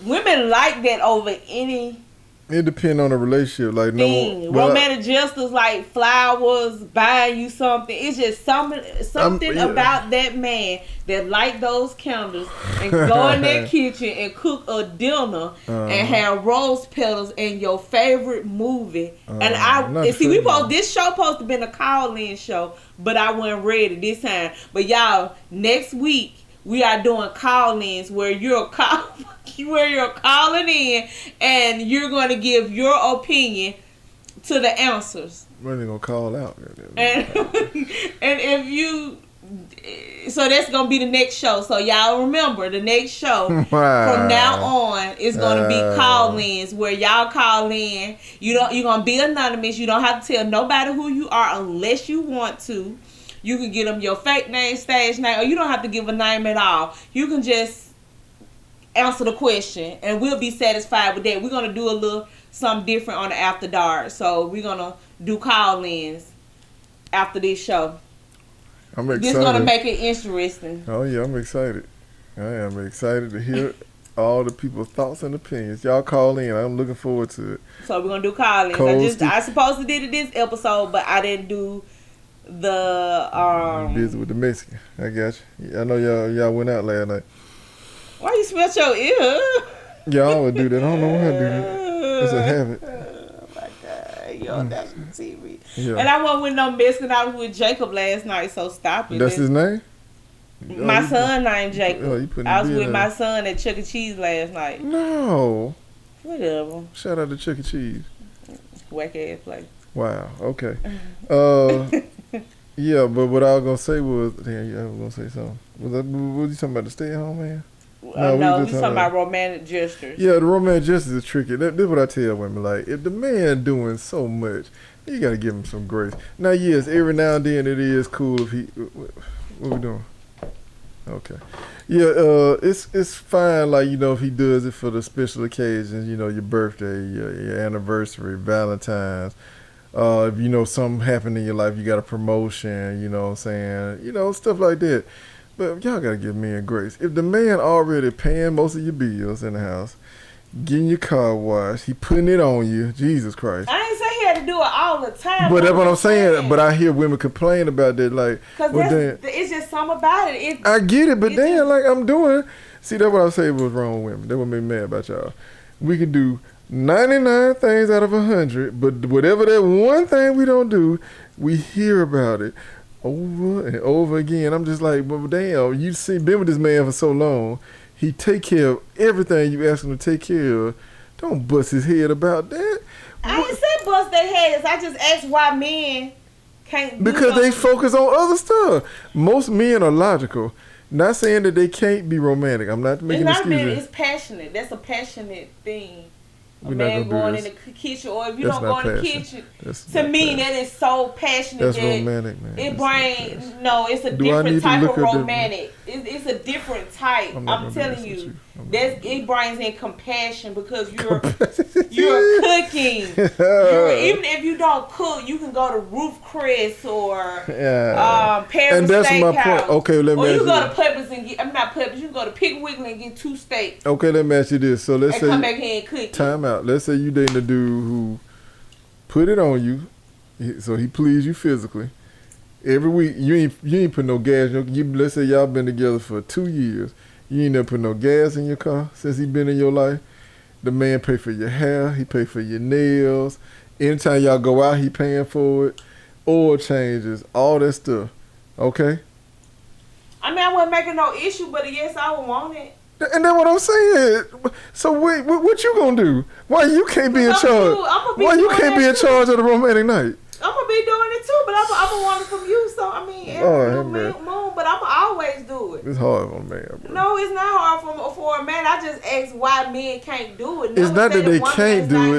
Women like that over any. It depends on the relationship. Like thing. Romantic gestures like flowers, buying you something. It's just something about that man that light those candles and go in that kitchen and cook a dinner and have rose petals and your favorite movie. And this show supposed to been a call-in show, but I wasn't ready this time. But y'all, next week we are doing call-ins where you're calling in and you're going to give your opinion to the answers. We're gonna call out. And if you, so that's gonna be the next show. So y'all remember the next show from now on is gonna be call-ins where y'all call in. You're gonna be anonymous. You don't have to tell nobody who you are unless you want to. You can give them your fake name, stage name, or you don't have to give a name at all. You can just answer the question and we'll be satisfied with that. We're going to do a little something different on the After Dark. So we're going to do call-ins after this show. I'm excited. This is going to make it interesting. Oh yeah, I'm excited. I am excited to hear all the people's thoughts and opinions. Y'all call in. I'm looking forward to it. So we're going to do call-ins. I supposed to did it this episode, but I didn't do Busy with the Mexican. I got you. Yeah, I know y'all went out last night. Why you smell your ear? Yeah, I always do that. I don't know why I do that. It's a habit. Oh my God, yo, that's TV. Yeah. And I wasn't with no Mexican. I was with Jacob last night. So stop it. That's his name? My son named Jacob. I was with my son son at Chuck E. Cheese last night. No. Whatever. Shout out to Chuck E. Cheese. Whack ass place. Wow. Okay. Yeah, but what I was gonna say was, damn, yeah, I was gonna say something. Was you talking about the stay at home man? No, we talking about romantic gestures. Yeah, the romantic gestures is tricky. This is what I tell women. Like, if the man doing so much, you gotta give him some grace. Now, yes, every now and then it is cool if he. What we doing? Okay. Yeah, it's fine. Like, you know, if he does it for the special occasions, you know, your birthday, your anniversary, Valentine's. If you know something happened in your life, you got a promotion, you know what I'm saying, you know, stuff like that. But y'all gotta give men grace. If the man already paying most of your bills in the house, getting your car washed, he putting it on you, Jesus Christ. I ain't say he had to do it all the time. But that's what I'm saying. But I hear women complain about that, like, because it's just something about it. I get it, but then, like, I'm doing. See, that's what I say was wrong with women. That what made me mad about y'all. We can do 99 things out of 100, but whatever that one thing we don't do, we hear about it over and over again. I'm just like, well, damn, been with this man for so long. He take care of everything you ask him to take care of. Don't bust his head about that. I ain't said bust their heads. I just asked why men can't do because they focus on other stuff. Most men are logical. Not saying that they can't be romantic. I'm not making excuses. It's passionate. That's a passionate thing. A We're man going in the kitchen, or if you That's don't go in the kitchen, to me that is so passionate. That's that romantic, man. It brings it's a different type of romantic. It's a different type. I'm telling you, it brings in compassion because you're cooking. Even if you don't cook, you can go to Roof Chris or Paris and that's Steakhouse. my point. Okay, let me. Or you go to Publix and get. I'm not Publix. You can go to Piggly Wiggly and get 2 steaks. Okay, let me ask you this. So let's say come back here and cook. Time out. Let's say you dating a dude who put it on you, so he pleased you physically. Every week you ain't put no gas. Let's say y'all been together for 2 years. You ain't never put no gas in your car since he been in your life. The man pay for your hair. He pay for your nails. Anytime y'all go out, he paying for it. Oil changes, all that stuff. Okay. I mean, I wasn't making no issue, but yes, I would want it. And that's what I'm saying. So wait, what you gonna do? Why you can't be in charge? Why you can't be in charge of the romantic night? I'm gonna be doing it too, but I'm gonna want it from you. So I mean, moon, but I'm gonna always do it. It's hard for a man, bro. No, it's not hard for a man. I just asked why men can't do it. It's not that they can't do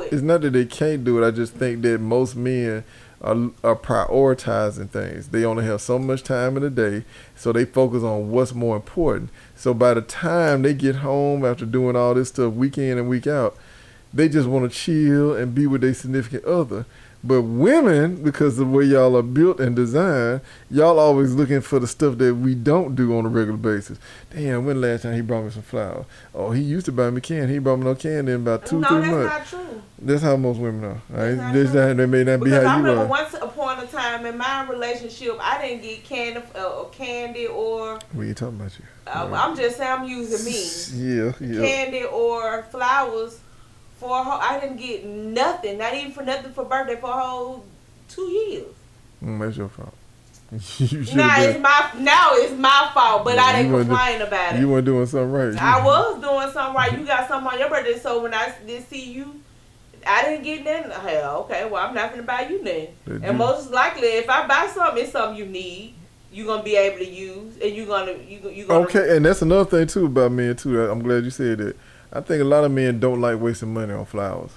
it. It's not that they can't do it. I just think that most men are prioritizing things. They only have so much time in the day, so they focus on what's more important. So by the time they get home after doing all this stuff week in and week out, they just want to chill and be with their significant other. But women, because of the way y'all are built and designed, y'all always looking for the stuff that we don't do on a regular basis. Damn, when last time he brought me some flowers? Oh, he used to buy me candy. He brought me no candy in about 2-3 months. No, that's not true. That's how most women are. Right? They may not be how you are. I remember once upon a time in my relationship, I didn't get candy or... We ain't talking about you. I'm just saying I'm using me. Yeah. Candy or flowers. I didn't get nothing, not even for nothing for birthday for a whole 2 years. That's your fault. It's my fault, but I didn't complain about it. You weren't doing something right. I was doing something right. You got something on your birthday, so when I did see you, I didn't get nothing. Hell, okay, well I'm not gonna buy you nothing. And most likely, if I buy something, it's something you need. You're gonna be able to use, and you're gonna. Okay, and that's another thing too about men too. I'm glad you said that. I think a lot of men don't like wasting money on flowers.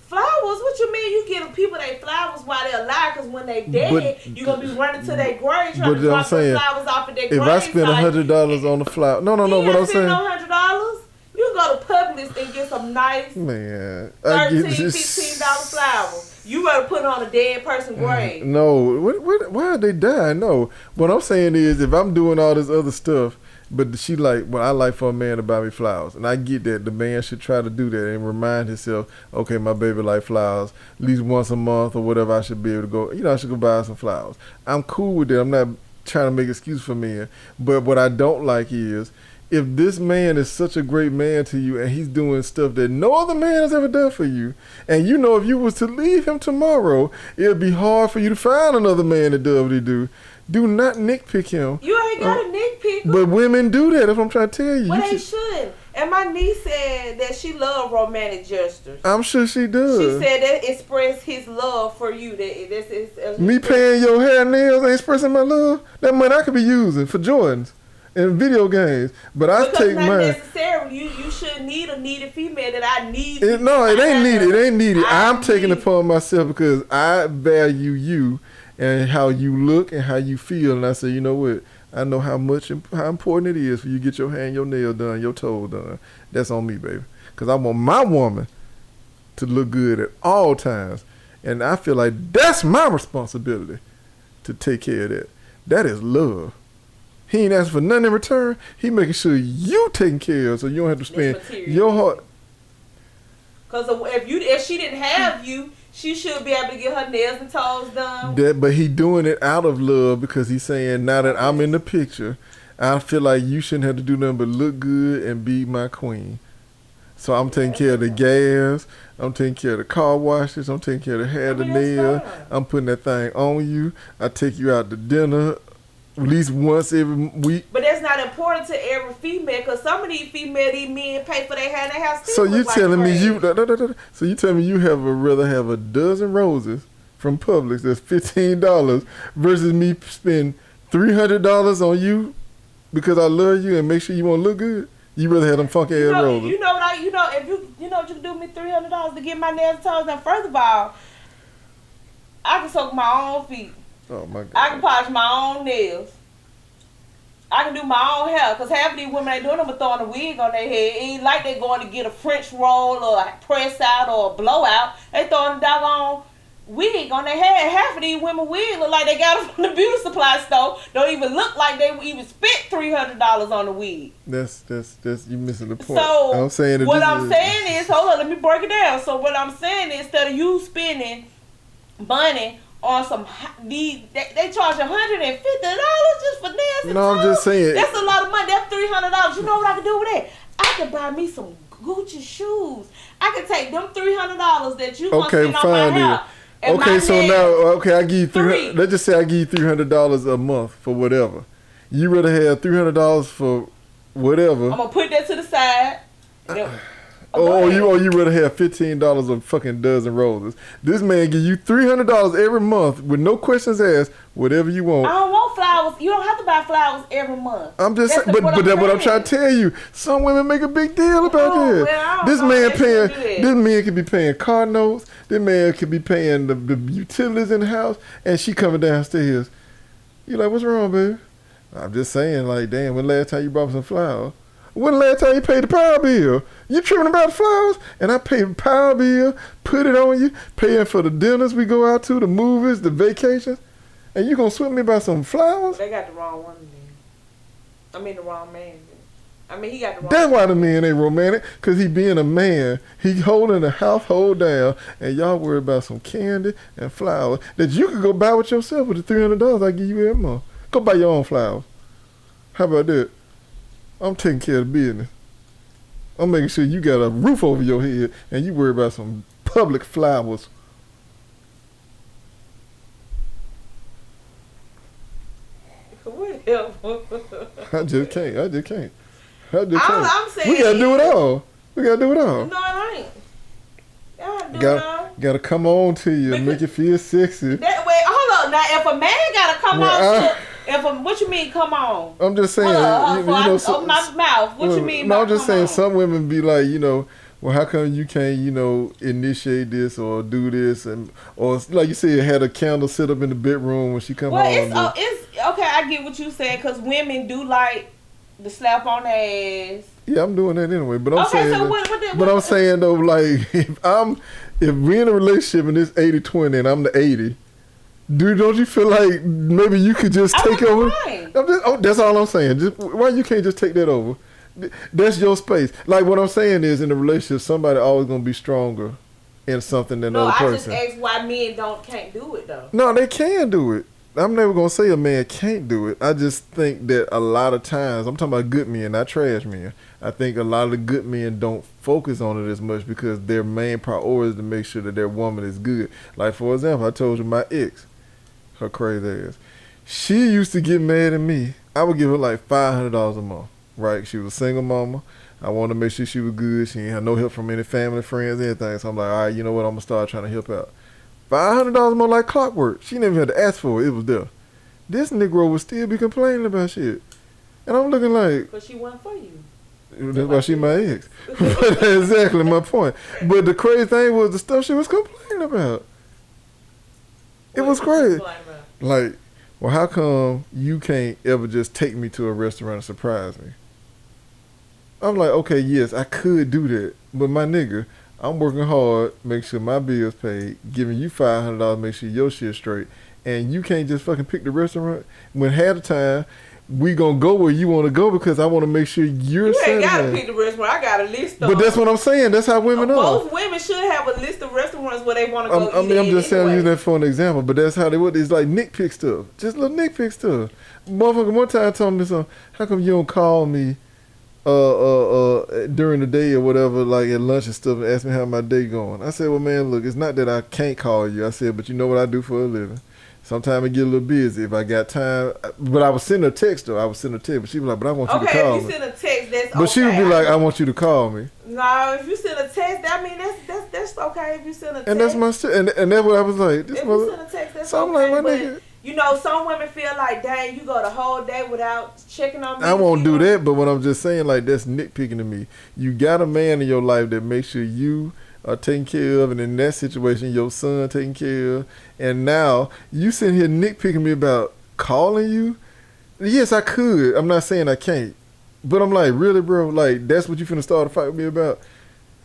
Flowers? What you mean? You give people their flowers while they're alive, because when they dead, you're going to be running to their grave trying to drop the flowers off at their grave. If I spend $100 on the flower... No, what I'm saying... No $100. You can go to Publix and get some nice $13, $15 flowers. You better put it on a dead person's grave. No. Why did they die? No. What I'm saying is, if I'm doing all this other stuff, But she like, well, I like for a man to buy me flowers, and I get that the man should try to do that and remind himself, okay, my baby like flowers at least once a month or whatever. I should be able to go. I should go buy her some flowers. I'm cool with that. I'm not trying to make excuse for men, but what I don't like is if this man is such a great man to you and he's doing stuff that no other man has ever done for you, and if you was to leave him tomorrow, it'd be hard for you to find another man that does what he do not nitpick him. You ain't got to nitpick him. But women do that. That's what I'm trying to tell you. Well, they should. And my niece said that she loved romantic gestures. I'm sure she does. She said that expressed his love for you. Me paying your hair and nails ain't expressing my love. That money I could be using for Jordans and video games. But I take mine. Not necessarily. You shouldn't need a needed female that I need. No, it ain't needed. It ain't needed. I'm taking it upon myself because I value you and how you look and how you feel. And I say, you know what? I know how important it is for you to get your hand, your nail done, your toe done. That's on me, baby. Because I want my woman to look good at all times. And I feel like that's my responsibility to take care of that. That is love. He ain't asking for nothing in return. He making sure you taken care of so you don't have to spend your heart. Because if she didn't have you, she should be able to get her nails and toes done. But he doing it out of love because he's saying, now that I'm in the picture, I feel like you shouldn't have to do nothing but look good and be my queen. So I'm taking care of the gas. I'm taking care of the car washes. I'm taking care of the hair, the nail. I'm putting that thing on you. I take you out to dinner at least once every week. But that's not important to every female because some of these men pay for their hair and their hair still So you like telling trash. me So you telling me you rather have a dozen roses from Publix that's $15 versus me spend $300 on you because I love you and make sure you want to look good? You rather have them funky ass roses. You know what if you can do me $300 to get my nails and toes done. First of all, I can soak my own feet. Oh my God. I can polish my own nails. I can do my own hair. Because half of these women ain't doing them but throwing a wig on their head. It ain't like they going to get a French roll or a press out or a blowout. They throwing a doggone wig on their head. Half of these women wig look like they got them from the beauty supply store. Don't even look like they even spent $300 on the wig. That's you missing the point. So I'm saying what I'm saying is, hold on, let me break it down. So what I'm saying is, instead of you spending money on some, they charge $150 just for nails and No, I'm just saying. That's a lot of money. That's $300. You know what I can do with that? I can buy me some Gucci shoes. I can take them $300 that you gonna spend on my hair. Okay, so now, I give you $300. Let's just say I give you $300 a month for whatever. You rather have $300 for whatever. I'm gonna put that to the side. Or you rather have $15 a fucking dozen roses. This man give you $300 every month with no questions asked, whatever you want. I don't want flowers. You don't have to buy flowers every month. I'm just saying, but that's what I'm trying to tell you. Some women make a big deal about this. Well, This man could be paying car notes. This man could be paying the utilities in the house, and she coming downstairs. You like, what's wrong, baby? I'm just saying, like, damn, when last time you bought some flowers? When the last time you paid the power bill? You tripping about the flowers? And I paid the power bill, put it on you, paying for the dinners we go out to, the movies, the vacations, and you gonna swim me about some flowers? They got the wrong one then. I mean the wrong man. I mean he got the wrong. That's why the man ain't romantic, cause he being a man, he holding the household down, and y'all worry about some candy and flowers that you could go buy with yourself with the $300 I give you every month. Go buy your own flowers. How about that? I'm taking care of the business. I'm making sure you got a roof over your head and you worry about some public flowers. Whatever. I just can't. I'm saying we gotta do it all. No, it ain't. Gotta come on to you and make you feel sexy. Hold on. Now, if a man gotta come on what you mean, come on? I'm just saying. Open my mouth. What you mean? No, I'm just saying. Some women be like, well, how come you can't, initiate this or do this, or like you said, had a candle set up in the bedroom when she come home. It's okay. I get what you saying because women do like the slap on the ass. Yeah, I'm doing that anyway. But I'm saying, so I'm saying though, like if we in a relationship and it's 80-20 and I'm the 80. Don't you feel like maybe you could just take over? Fine. That's all I'm saying. Just, why you can't just take that over? That's your space. Like what I'm saying is, in a relationship, somebody always gonna be stronger in something than No, another I just person. asked why men can't do it though. No, they can do it. I'm never gonna say a man can't do it. I just think that a lot of times, I'm talking about good men, not trash men. I think a lot of the good men don't focus on it as much because their main priority is to make sure that their woman is good. Like for example, I told you my ex, her crazy ass. She used to get mad at me. I would give her like $500 a month. Right? She was a single mama. I wanted to make sure she was good. She ain't had no help from any family, friends, anything. So I'm like, all right, you know what? I'm gonna start trying to help out. $500 more like clockwork. She never had to ask for it. It was there. This Negro would still be complaining about shit. And I'm looking like... But she wasn't for you. That's why she my ex. That's exactly my point. But the crazy thing was the stuff she was complaining about. It was crazy. Like, well, how come you can't ever just take me to a restaurant and surprise me? I'm like, okay, yes, I could do that. But my nigga, I'm working hard, make sure my bills paid, giving you $500, make sure your shit straight. And you can't just fucking pick the restaurant when half the time we gonna go where you want to go because I want to make sure you're You ain't satisfied. gotta pick the restaurant. I got a list of. But that's what I'm saying. That's how women are. Most women should have a list of restaurants where they want to go. I'm just saying, I'm using that for an example. But that's how they would. It's like nitpick stuff, just little nitpick stuff. Motherfucker, one time told me something. How come you don't call me during the day or whatever, like at lunch and stuff, and ask me how my day going? I said, well, man, look, it's not that I can't call you. I said, but you know what I do for a living. Sometimes I get a little busy if I got time. But I was sending a text though. But she was like, but I want you to call me. Okay, if you send a text, that's but she would be like, I want you to call me. No, if you send a text, I mean that's okay. If you send a text, and that's my shit. And that's what I was like. This if you send a text, that's so okay. I'm like, my but nigga. You know, some women feel like, dang, you go the whole day without checking on me. I won't do that, but what I'm just saying, like, that's nitpicking to me. You got a man in your life that makes sure you are taken care of, and in that situation, your son taken care of, and now you sitting here nitpicking me about calling you. Yes, I could. I'm not saying I can't, but I'm like, really, bro? Like, that's what you finna start a fight with me about?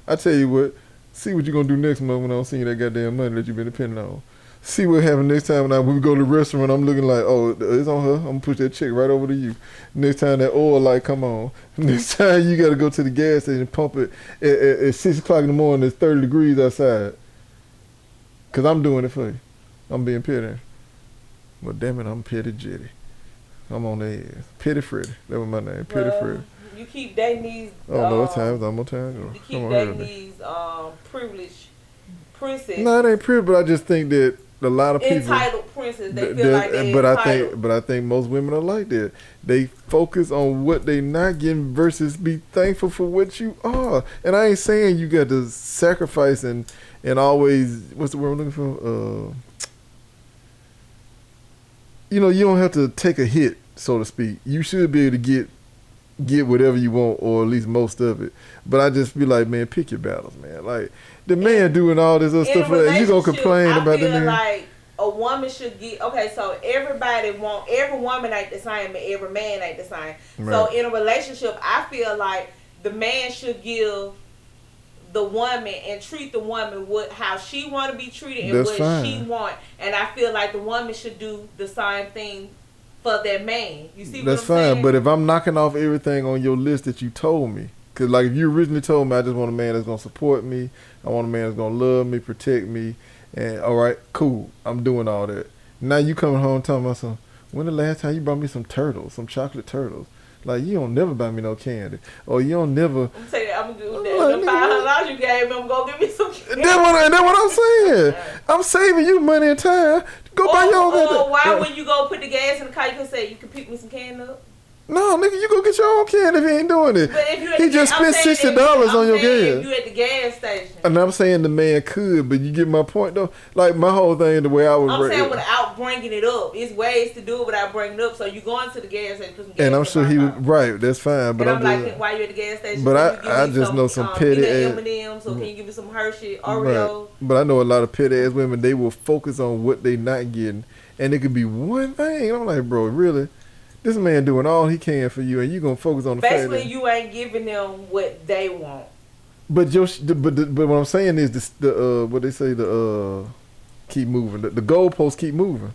I tell you what, see what you gonna do next month when I don't send you that goddamn money that you've been depending on. See what happens next time when we go to the restaurant. I'm looking like, oh, it's on her. I'm gonna push that check right over to you. Next time that oil light come on. Next time you gotta go to the gas station and pump it at 6 o'clock in the morning. It's 30 degrees outside. Cause I'm doing it for you. I'm being petty. But damn it, I'm petty Jetty. I'm on their ass. Petty Freddy. That was my name. Petty Freddy. You keep dating these. Oh no, it's time. I'm more time. You keep dating these privileged princesses. No, it ain't privilege, but I just think that a lot of people entitled princess. They feel like they're but I think most women are like that. They focus on what they not getting versus be thankful for what you are. And I ain't saying you got to sacrifice and always, what's the word I'm looking for? You know, you don't have to take a hit, so to speak. You should be able to get whatever you want, or at least most of it. But I just be like, man, pick your battles, man. Like, the man doing all this other stuff, and you gonna complain about the nigga. Like a woman should get, okay, so every woman ain't the same, and every man ain't the same. Right. So in a relationship, I feel like the man should give the woman and treat the woman how she want to be treated and that's what fine. She want. And I feel like the woman should do the same thing for that man. You see what that's I'm fine, saying? but if I'm knocking off everything on your list that you told me, because like if you originally told me I just want a man that's going to support me, I want a man that's going to love me, protect me, and all right, cool, I'm doing all that. Now you coming home telling me something, when the last time you brought me some turtles, some chocolate turtles? Like, you don't never buy me no candy. Or you don't never... I'm saying, I'm going to do that. The $500 you gave me, I'm going to give me some candy. That's what I'm saying. I'm saving you money and time. Go buy your own candy. Or why when you go put the gas in the car, you can say, you can pick me some candy up? No, nigga, you go get your own candy if he ain't doing it. But if you he just spent $60 on your gas. You at the gas station. And I'm saying the man could, but you get my point though. Like my whole thing, the way I would. I'm saying without bringing it up. It's ways to do it without bringing it up. So you going to the gas station, put some gas. And I'm sure he would. Right, that's fine. But I'm like, why you at the gas station? But I just know some petty ass M&M's. So can you give me some Hershey, Oreo? Right. But I know a lot of petty ass women. They will focus on what they not getting, and it could be one thing. And I'm like, bro, really? This man doing all he can for you, and you gonna focus on the basically fact that you ain't giving them what they want. But but what I'm saying is what they say keep moving. The goalposts keep moving.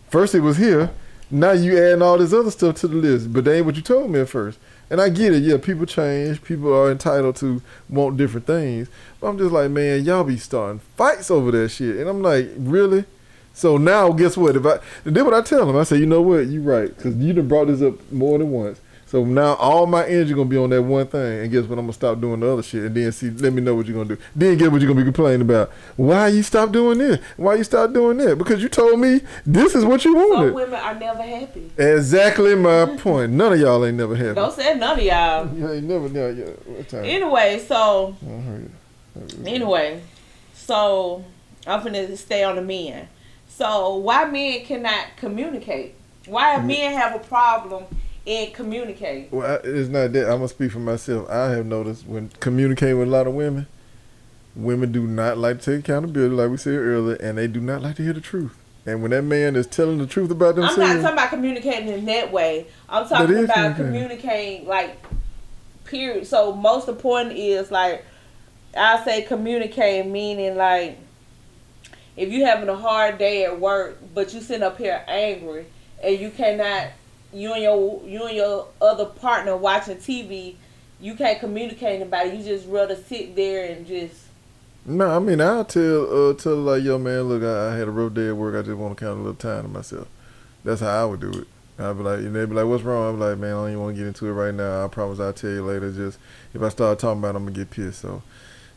First it was here, Now you adding all this other stuff to the list, but that ain't what you told me at first. And I get it, yeah, people change, people are entitled to want different things. But I'm just like, man, y'all be starting fights over that shit. And I'm like, really? So now, guess what? Then what I tell them, I say, you know what, you right, because you done brought this up more than once. So now all my energy gonna be on that one thing, and guess what? I'm gonna stop doing the other shit, and then let me know what you're gonna do. Then get what you're gonna be complaining about. Why you stop doing this? Why you stop doing that? Because you told me this is what you wanted. Some women are never happy. Exactly my point. None of y'all ain't never happy. Don't say none of y'all. You ain't never. Yeah. What time? Anyway, so I heard it. anyway, so I'm finna stay on the men. So why men cannot communicate? Why men have a problem in communicating? Well, it's not that. I'm gonna speak for myself. I have noticed when communicating with a lot of women, women do not like to take accountability, like we said earlier, and they do not like to hear the truth. And when that man is telling the truth about themselves, I'm not talking about communicating in that way. I'm talking about communicating like period. So most important is like I say communicate meaning like if you having a hard day at work, but you sitting up here angry and you cannot, you and your other partner watching TV, you can't communicate about it. You just rather sit there and just. No, I mean I'll tell like, yo man, look, I had a rough day at work. I just want to count a little time to myself. That's how I would do it. I'd be like, and they'd be like, what's wrong? I'm like, man, I don't even want to get into it right now. I promise I'll tell you later. Just if I start talking about it, I'm gonna get pissed. So.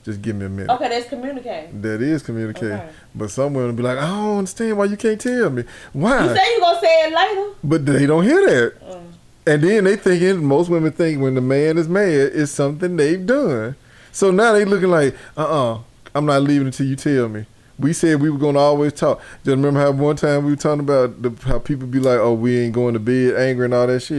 Just give me a minute. Okay, that's communicating. That is communicating. Okay. But some women be like, I don't understand why you can't tell me. Why? You say you gonna say it later. But they don't hear that. And then they thinking, most women think when the man is mad, it's something they've done. So now they looking like, I'm not leaving until you tell me. We said we were going to always talk. Just remember how one time we were talking about how people be like, oh, we ain't going to bed angry and all that shit.